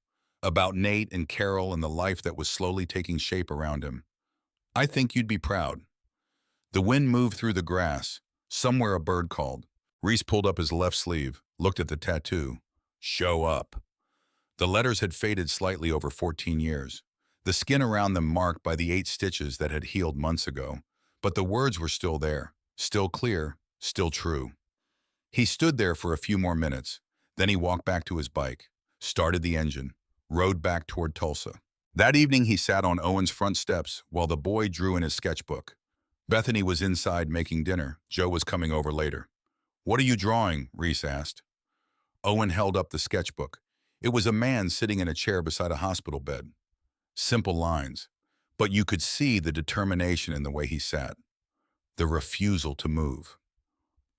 about Nate and Carol and the life that was slowly taking shape around him. "I think you'd be proud." The wind moved through the grass. Somewhere a bird called. Reese pulled up his left sleeve, looked at the tattoo. "Show up." The letters had faded slightly over 14 years, the skin around them marked by the 8 stitches that had healed months ago. But the words were still there, still clear, still true. He stood there for a few more minutes. Then he walked back to his bike, started the engine, rode back toward Tulsa. That evening he sat on Owen's front steps while the boy drew in his sketchbook. Bethany was inside making dinner. Joe was coming over later. "What are you drawing?" Reese asked. Owen held up the sketchbook. It was a man sitting in a chair beside a hospital bed. Simple lines, but you could see the determination in the way he sat. The refusal to move.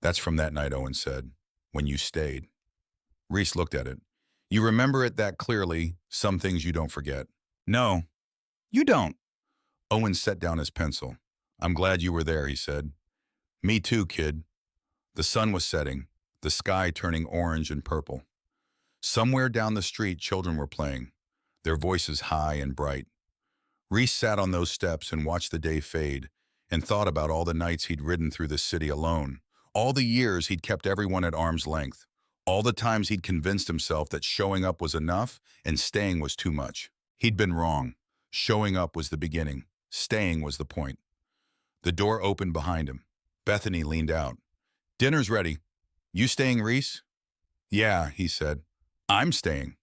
"That's from that night," Owen said, "when you stayed." Reese looked at it. "You remember it that clearly, some things you don't forget." "No, you don't." Owen set down his pencil. "I'm glad you were there," he said. "Me too, kid." The sun was setting, the sky turning orange and purple. Somewhere down the street, children were playing, their voices high and bright. Reese sat on those steps and watched the day fade and thought about all the nights he'd ridden through the city alone, all the years he'd kept everyone at arm's length, all the times he'd convinced himself that showing up was enough and staying was too much. He'd been wrong. Showing up was the beginning. Staying was the point. The door opened behind him. Bethany leaned out. "Dinner's ready. You staying, Reese?" "Yeah," he said. "I'm staying."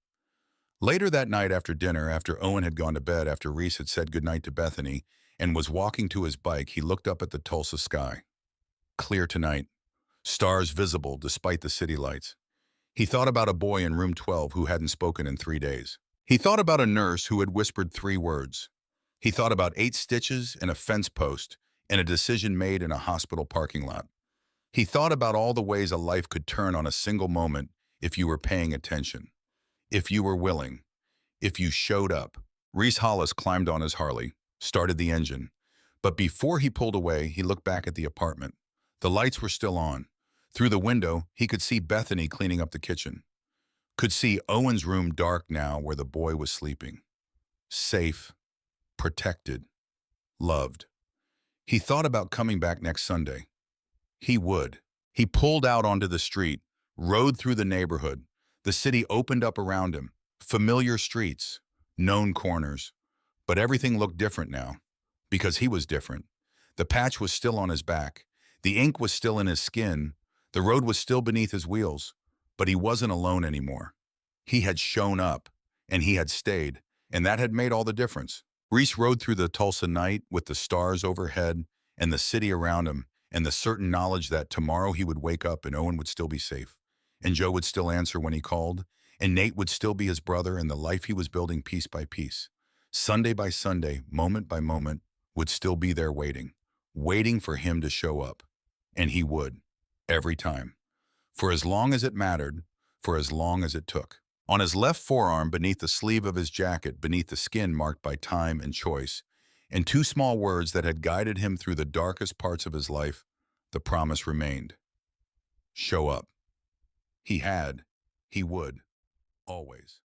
Later that night after dinner, after Owen had gone to bed, after Reese had said goodnight to Bethany and was walking to his bike, he looked up at the Tulsa sky. Clear tonight. Stars visible despite the city lights. He thought about a boy in room 12 who hadn't spoken in 3 days. He thought about a nurse who had whispered 3 words. He thought about 8 stitches and a fence post and a decision made in a hospital parking lot. He thought about all the ways a life could turn on a single moment if you were paying attention, if you were willing, if you showed up. Reese Hollis climbed on his Harley, started the engine. But before he pulled away, he looked back at the apartment. The lights were still on. Through the window, he could see Bethany cleaning up the kitchen. Could see Owen's room dark now where the boy was sleeping. Safe, protected, loved. He thought about coming back next Sunday. He would. He pulled out onto the street, rode through the neighborhood. The city opened up around him. Familiar streets, known corners. But everything looked different now, because he was different. The patch was still on his back. The ink was still in his skin. The road was still beneath his wheels. But he wasn't alone anymore. He had shown up, and he had stayed, and that had made all the difference. Reese rode through the Tulsa night with the stars overhead and the city around him, and the certain knowledge that tomorrow he would wake up and Owen would still be safe, and Joe would still answer when he called, and Nate would still be his brother, and the life he was building piece by piece, Sunday by Sunday, moment by moment, would still be there waiting for him to show up. And he would, every time. For as long as it mattered, for as long as it took. On his left forearm, beneath the sleeve of his jacket, beneath the skin marked by time and choice, and 2 small words that had guided him through the darkest parts of his life, the promise remained. Show up. He would, always.